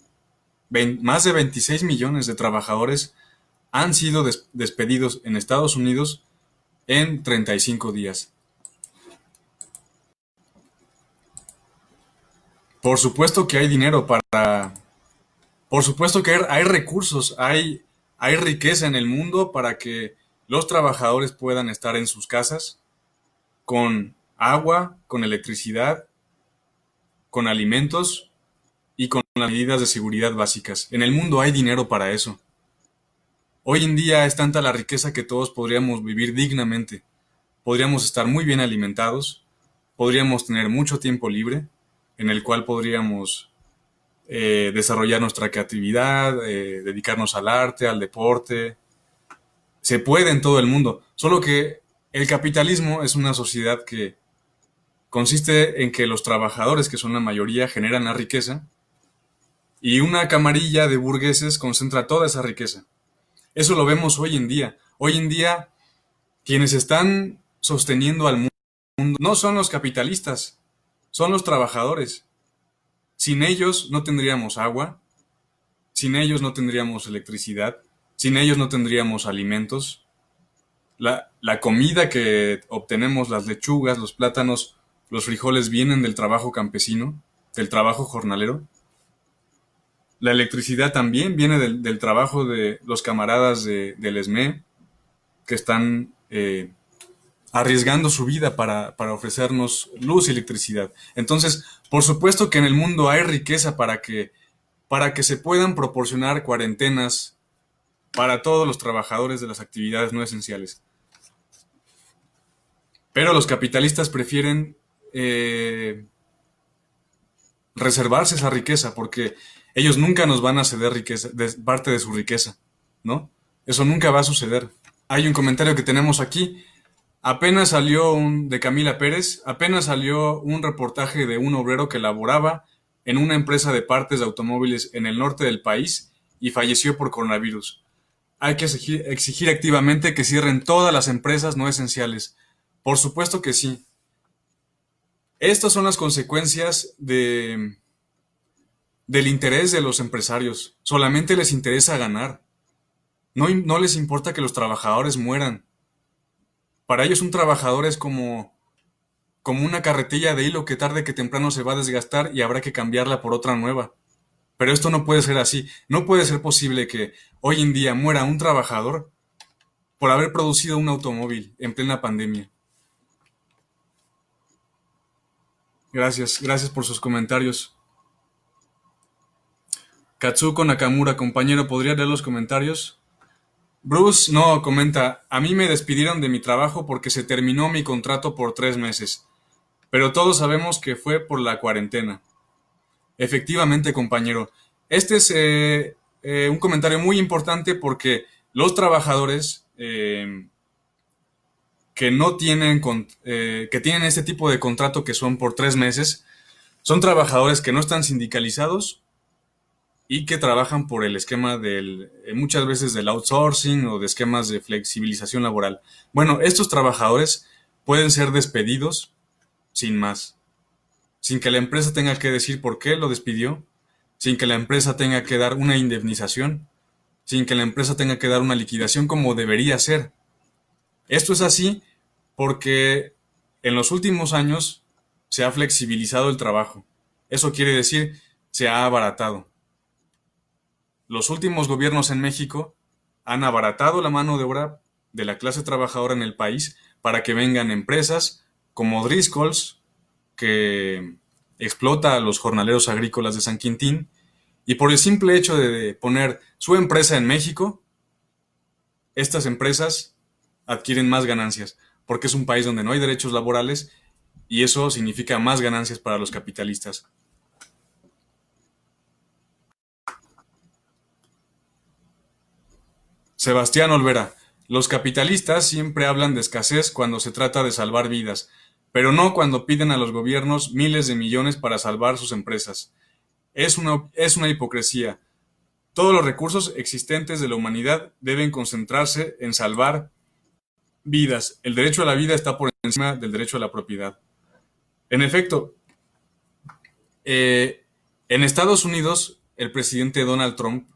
más de 26 millones de trabajadores han sido despedidos en Estados Unidos en 35 días. Por supuesto que hay dinero para... Por supuesto que hay recursos, hay riqueza en el mundo para que los trabajadores puedan estar en sus casas con agua, con electricidad, con alimentos y con las medidas de seguridad básicas. En el mundo hay dinero para eso. Hoy en día es tanta la riqueza que todos podríamos vivir dignamente. Podríamos estar muy bien alimentados, podríamos tener mucho tiempo libre, en el cual podríamos desarrollar nuestra creatividad, dedicarnos al arte, al deporte. Se puede en todo el mundo, solo que el capitalismo es una sociedad que consiste en que los trabajadores, que son la mayoría, generan la riqueza y una camarilla de burgueses concentra toda esa riqueza. Eso lo vemos hoy en día. Hoy en día, quienes están sosteniendo al mundo no son los capitalistas, son los trabajadores. Sin ellos no tendríamos agua, sin ellos no tendríamos electricidad, sin ellos no tendríamos alimentos. La comida que obtenemos, las lechugas, los plátanos, los frijoles, vienen del trabajo campesino, del trabajo jornalero. La electricidad también viene del trabajo de los camaradas del ESME, que están arriesgando su vida para ofrecernos luz y electricidad. Entonces, por supuesto que en el mundo hay riqueza para que se puedan proporcionar cuarentenas para todos los trabajadores de las actividades no esenciales. Pero los capitalistas prefieren reservarse esa riqueza porque ellos nunca nos van a ceder riqueza, parte de su riqueza, ¿no? Eso nunca va a suceder. Hay un comentario que tenemos aquí. Apenas salió de Camila Pérez, apenas salió un reportaje de un obrero que laboraba en una empresa de partes de automóviles en el norte del país y falleció por coronavirus. Hay que exigir activamente que cierren todas las empresas no esenciales. Por supuesto que sí. Estas son las consecuencias del interés de los empresarios. Solamente les interesa ganar. No les importa que los trabajadores mueran. Para ellos un trabajador es como una carretilla de hilo que tarde que temprano se va a desgastar y habrá que cambiarla por otra nueva. Pero esto no puede ser así. No puede ser posible que hoy en día muera un trabajador por haber producido un automóvil en plena pandemia. Gracias por sus comentarios. Katsuko Nakamura, compañero, ¿podría leer los comentarios? Bruce no comenta, a mí me despidieron de mi trabajo porque se terminó mi contrato por 3 meses, pero todos sabemos que fue por la cuarentena. Efectivamente, compañero, este es un comentario muy importante porque los trabajadores que no tienen, que tienen este tipo de contrato que son por 3 meses, son trabajadores que no están sindicalizados y que trabajan por el esquema muchas veces del outsourcing o de esquemas de flexibilización laboral. Bueno, estos trabajadores pueden ser despedidos sin más, sin que la empresa tenga que decir por qué lo despidió, sin que la empresa tenga que dar una indemnización, sin que la empresa tenga que dar una liquidación como debería ser. Esto es así porque en los últimos años se ha flexibilizado el trabajo. Eso quiere decir, se ha abaratado. Los últimos gobiernos en México han abaratado la mano de obra de la clase trabajadora en el país para que vengan empresas como Driscoll's, que explota a los jornaleros agrícolas de San Quintín, y por el simple hecho de poner su empresa en México, estas empresas adquieren más ganancias, porque es un país donde no hay derechos laborales y eso significa más ganancias para los capitalistas. Sebastián Olvera, los capitalistas siempre hablan de escasez cuando se trata de salvar vidas, pero no cuando piden a los gobiernos miles de millones para salvar sus empresas. Es una hipocresía. Todos los recursos existentes de la humanidad deben concentrarse en salvar vidas. El derecho a la vida está por encima del derecho a la propiedad. En efecto, en Estados Unidos, el presidente Donald Trump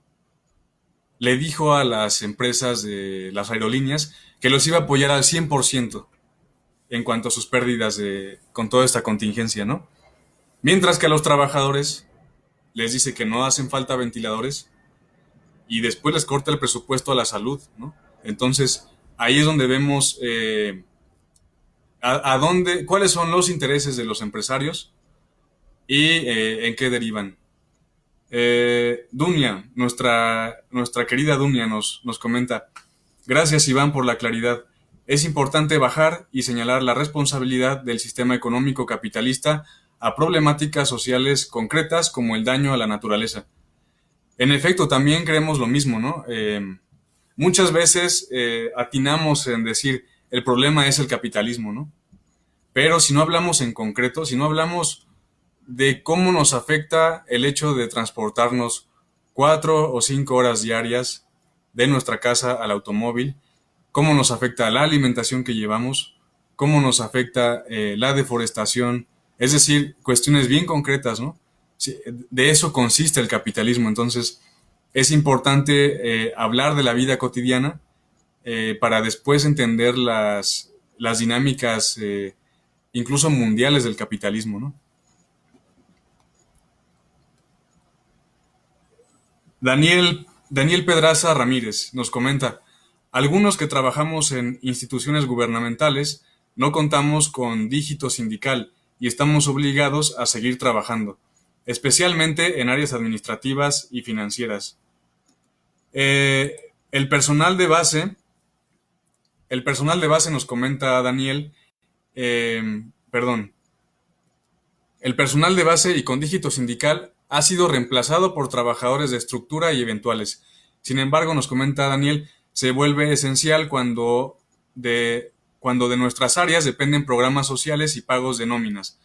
le dijo a las empresas de las aerolíneas que los iba a apoyar al 100% en cuanto a sus pérdidas con toda esta contingencia, ¿no? Mientras que a los trabajadores les dice que no hacen falta ventiladores y después les corta el presupuesto a la salud, ¿no? Entonces, ahí es donde vemos a dónde, cuáles son los intereses de los empresarios y en qué derivan. Dunia, nuestra querida Dunia nos comenta, gracias Iván por la claridad. Es importante bajar y señalar la responsabilidad del sistema económico capitalista a problemáticas sociales concretas como el daño a la naturaleza. En efecto, también creemos lo mismo, ¿no? Muchas veces atinamos en decir el problema es el capitalismo, ¿no? Pero si no hablamos en concreto, si no hablamos de cómo nos afecta el hecho de transportarnos 4 o 5 horas diarias de nuestra casa al automóvil, cómo nos afecta la alimentación que llevamos, cómo nos afecta la deforestación, es decir, cuestiones bien concretas, ¿no? Sí, de eso consiste el capitalismo, entonces es importante hablar de la vida cotidiana para después entender las dinámicas incluso mundiales del capitalismo, ¿no? Daniel Pedraza Ramírez nos comenta, algunos que trabajamos en instituciones gubernamentales no contamos con dígito sindical y estamos obligados a seguir trabajando, especialmente en áreas administrativas y financieras. Eh, el personal de base, el personal de base nos comenta Daniel, perdón, el personal de base y con dígito sindical ha sido reemplazado por trabajadores de estructura y eventuales. Sin embargo, nos comenta Daniel, se vuelve esencial cuando de nuestras áreas dependen programas sociales y pagos de nóminas.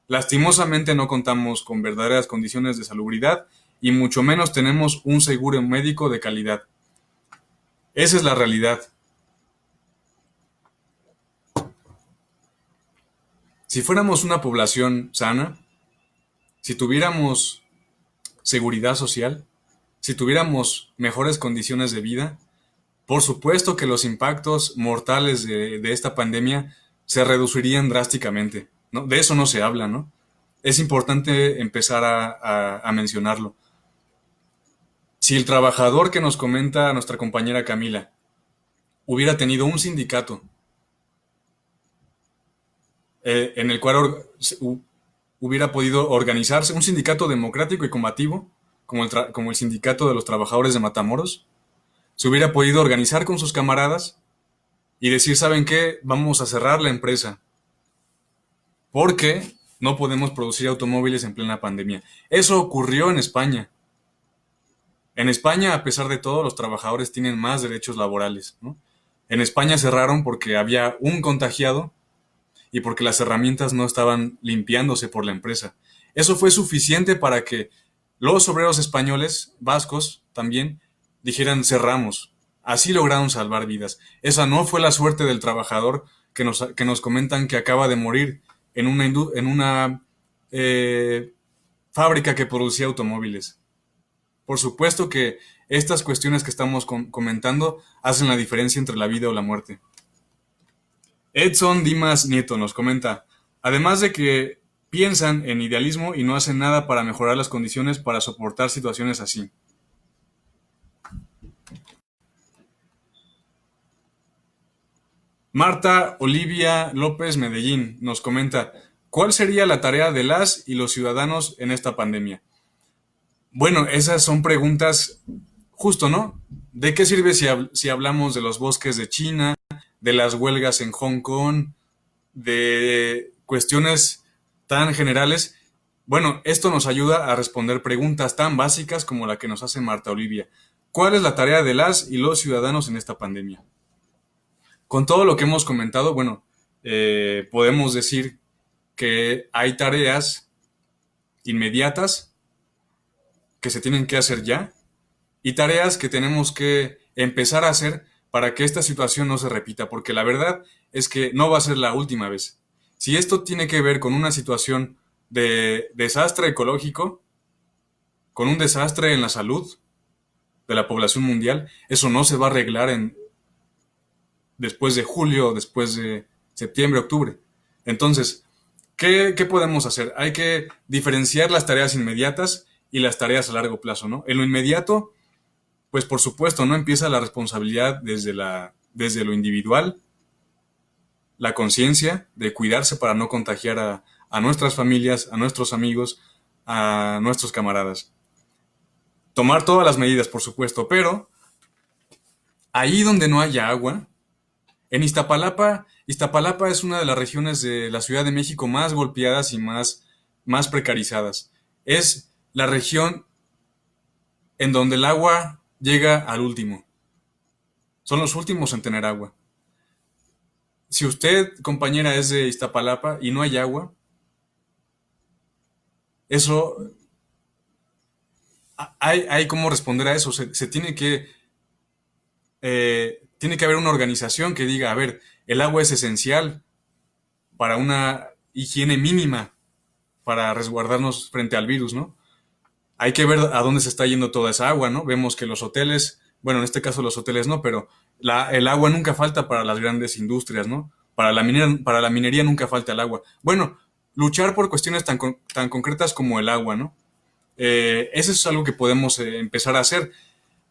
Lastimosamente no contamos con verdaderas condiciones de salubridad y mucho menos tenemos un seguro médico de calidad. Esa es la realidad. Si fuéramos una población sana, si tuviéramos seguridad social, si tuviéramos mejores condiciones de vida, por supuesto que los impactos mortales de esta pandemia se reducirían drásticamente, ¿no? De eso no se habla, ¿no? Es importante empezar a mencionarlo. Si el trabajador que nos comenta nuestra compañera Camila hubiera tenido un sindicato en el cual hubiera podido organizarse, un sindicato democrático y combativo, como el sindicato de los trabajadores de Matamoros, se hubiera podido organizar con sus camaradas y decir, ¿saben qué? Vamos a cerrar la empresa porque no podemos producir automóviles en plena pandemia. Eso ocurrió en España. En España, a pesar de todo, los trabajadores tienen más derechos laborales, ¿no? En España cerraron porque había un contagiado y porque las herramientas no estaban limpiándose por la empresa. Eso fue suficiente para que los obreros españoles, vascos también, dijeran cerramos. Así lograron salvar vidas. Esa no fue la suerte del trabajador que nos comentan que acaba de morir en una fábrica que producía automóviles. Por supuesto que estas cuestiones que estamos comentando hacen la diferencia entre la vida o la muerte. Edson Dimas Nieto nos comenta, además de que piensan en idealismo y no hacen nada para mejorar las condiciones para soportar situaciones así. Marta Olivia López Medellín nos comenta, ¿cuál sería la tarea de las y los ciudadanos en esta pandemia? Bueno, esas son preguntas justo, ¿no? ¿De qué sirve si hablamos de los bosques de China, de las huelgas en Hong Kong, de cuestiones tan generales? Bueno, esto nos ayuda a responder preguntas tan básicas como la que nos hace Marta Olivia. ¿Cuál es la tarea de las y los ciudadanos en esta pandemia? Con todo lo que hemos comentado, bueno, podemos decir que hay tareas inmediatas que se tienen que hacer ya y tareas que tenemos que empezar a hacer para que esta situación no se repita, porque la verdad es que no va a ser la última vez. Si esto tiene que ver con una situación de desastre ecológico, con un desastre en la salud de la población mundial, eso no se va a arreglar después de julio, después de septiembre, octubre. Entonces, ¿Qué podemos hacer? Hay que diferenciar las tareas inmediatas y las tareas a largo plazo, ¿no? En lo inmediato, pues por supuesto, ¿no? Empieza la responsabilidad desde lo individual, la conciencia de cuidarse para no contagiar a nuestras familias, a nuestros amigos, a nuestros camaradas. Tomar todas las medidas, por supuesto, pero ahí donde no haya agua, en Iztapalapa es una de las regiones de la Ciudad de México más golpeadas y más precarizadas. Es la región en donde el agua llega al último. Son los últimos en tener agua. Si usted, compañera, es de Iztapalapa y no hay agua, eso hay cómo responder a eso. Se tiene que haber una organización que diga, a ver, el agua es esencial para una higiene mínima para resguardarnos frente al virus, ¿no? Hay que ver a dónde se está yendo toda esa agua, ¿no? Vemos que los hoteles, bueno, en este caso los hoteles no, pero el agua nunca falta para las grandes industrias, ¿no? Para la minería nunca falta el agua. Bueno, luchar por cuestiones tan concretas como el agua, ¿no? Eso es algo que podemos empezar a hacer.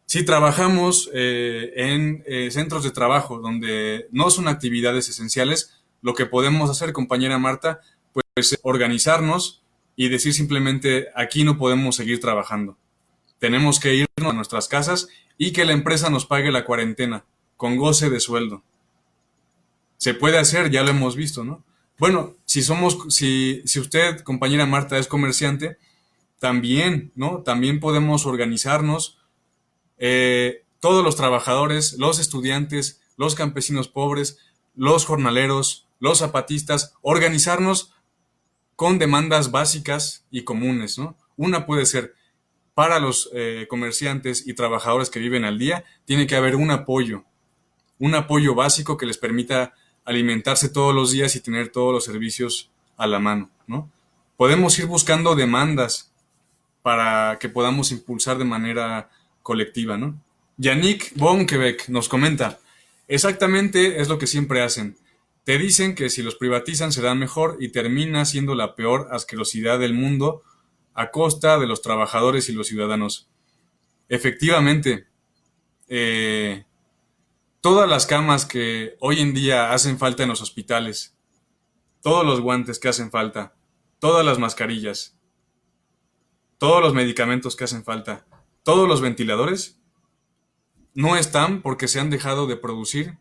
Si trabajamos en centros de trabajo donde no son actividades esenciales, lo que podemos hacer, compañera Marta, pues organizarnos y decir simplemente aquí no podemos seguir trabajando. Tenemos que irnos a nuestras casas y que la empresa nos pague la cuarentena con goce de sueldo. Se puede hacer, ya lo hemos visto, ¿no? Bueno, si usted, compañera Marta, es comerciante, también, ¿no? También podemos organizarnos, todos los trabajadores, los estudiantes, los campesinos pobres, los jornaleros, los zapatistas, organizarnos con demandas básicas y comunes, ¿no? Una puede ser para los comerciantes y trabajadores que viven al día, tiene que haber un apoyo básico que les permita alimentarse todos los días y tener todos los servicios a la mano, ¿no? Podemos ir buscando demandas para que podamos impulsar de manera colectiva, ¿no? Yannick Bonkebeck nos comenta, exactamente es lo que siempre hacen. Te dicen que si los privatizan serán mejor y termina siendo la peor asquerosidad del mundo a costa de los trabajadores y los ciudadanos. Efectivamente, eh, todas las camas que hoy en día hacen falta en los hospitales, todos los guantes que hacen falta, todas las mascarillas, todos los medicamentos que hacen falta, todos los ventiladores, no están porque se han dejado de producir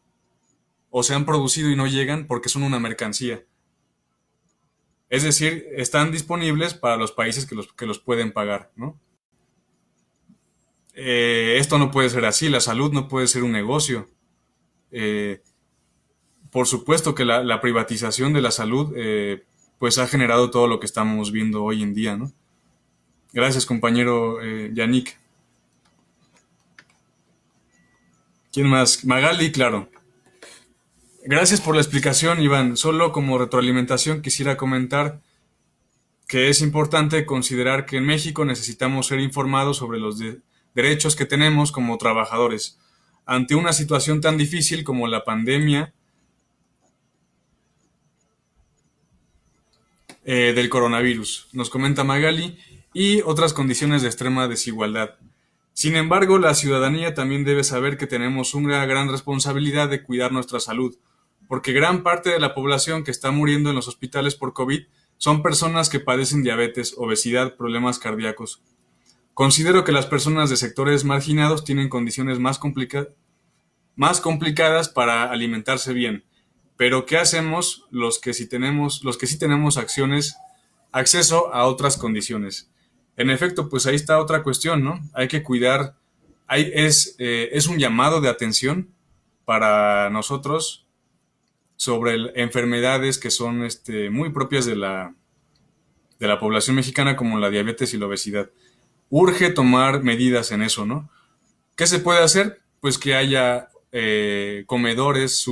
o se han producido y no llegan porque son una mercancía. Es decir, están disponibles para los países que los pueden pagar, ¿no? Esto no puede ser así, la salud no puede ser un negocio. Eh, por supuesto que la privatización de la salud pues ha generado todo lo que estamos viendo hoy en día, ¿no? Gracias, compañero Yannick. ¿Quién más? Magali, claro. Gracias por la explicación, Iván. Solo como retroalimentación quisiera comentar que es importante considerar que en México necesitamos ser informados sobre los derechos que tenemos como trabajadores. Ante una situación tan difícil como la pandemia del coronavirus, nos comenta Magali, y otras condiciones de extrema desigualdad. Sin embargo, la ciudadanía también debe saber que tenemos una gran responsabilidad de cuidar nuestra salud, porque gran parte de la población que está muriendo en los hospitales por COVID son personas que padecen diabetes, obesidad, problemas cardíacos. Considero que las personas de sectores marginados tienen condiciones más complicadas para alimentarse bien. Pero ¿qué hacemos los que sí tenemos acceso a otras condiciones? En efecto, pues ahí está otra cuestión, ¿no? Hay que cuidar, es un llamado de atención para nosotros sobre enfermedades que son muy propias de la población mexicana, como la diabetes y la obesidad. Urge tomar medidas en eso, ¿no? ¿Qué se puede hacer? Pues que haya comedores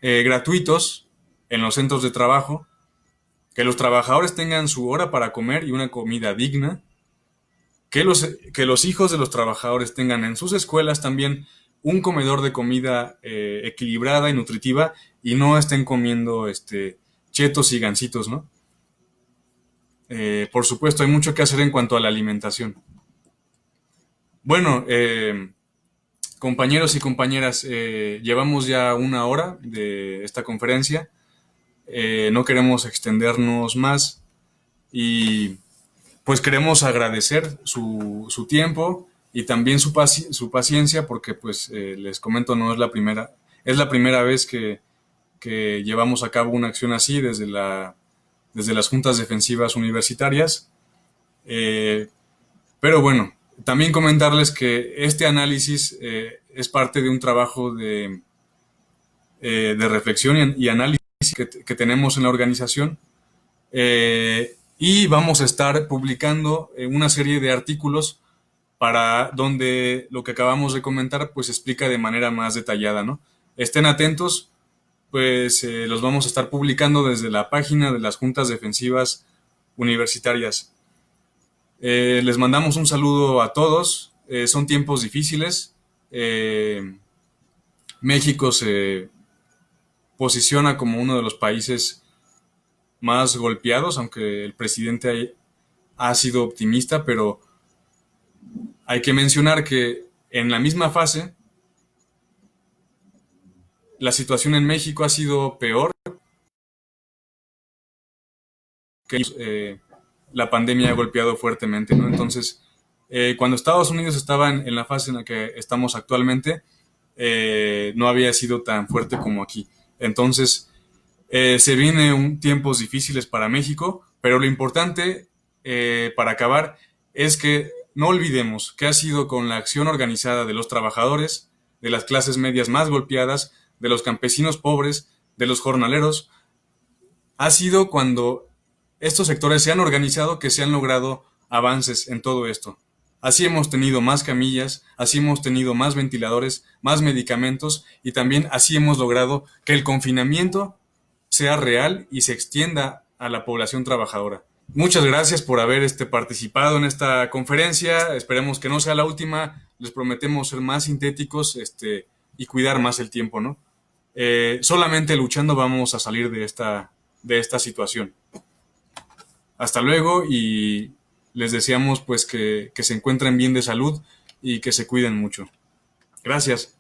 gratuitos en los centros de trabajo, que los trabajadores tengan su hora para comer y una comida digna, que los hijos de los trabajadores tengan en sus escuelas también un comedor de comida equilibrada y nutritiva y no estén comiendo chetos y gansitos, ¿no? Por supuesto, hay mucho que hacer en cuanto a la alimentación. Bueno, compañeros y compañeras, llevamos ya una hora de esta conferencia. No queremos extendernos más y pues queremos agradecer su tiempo y también su paciencia porque pues les comento, no es la primera, es la primera vez que llevamos a cabo una acción así desde las juntas defensivas universitarias. Eh, pero bueno, también comentarles que este análisis es parte de un trabajo de reflexión y análisis que tenemos en la organización. Y vamos a estar publicando una serie de artículos para donde lo que acabamos de comentar pues explica de manera más detallada, ¿no? Estén atentos, pues los vamos a estar publicando desde la página de las juntas defensivas universitarias. Les mandamos un saludo a todos. Son tiempos difíciles. México se posiciona como uno de los países más golpeados, aunque el presidente ha sido optimista, pero hay que mencionar que en la misma fase la situación en México ha sido peor que la pandemia ha golpeado fuertemente, ¿no? Entonces, cuando Estados Unidos estaba en la fase en la que estamos actualmente, no había sido tan fuerte como aquí. Entonces, se vienen tiempos difíciles para México, pero lo importante para acabar es que no olvidemos que ha sido con la acción organizada de los trabajadores, de las clases medias más golpeadas, de los campesinos pobres, de los jornaleros, ha sido cuando estos sectores se han organizado que se han logrado avances en todo esto. Así hemos tenido más camillas, así hemos tenido más ventiladores, más medicamentos y también así hemos logrado que el confinamiento sea real y se extienda a la población trabajadora. Muchas gracias por haber participado en esta conferencia. Esperemos que no sea la última. Les prometemos ser más sintéticos y cuidar más el tiempo, ¿no? Solamente luchando vamos a salir de esta situación. Hasta luego y les deseamos pues que se encuentren bien de salud y que se cuiden mucho. Gracias.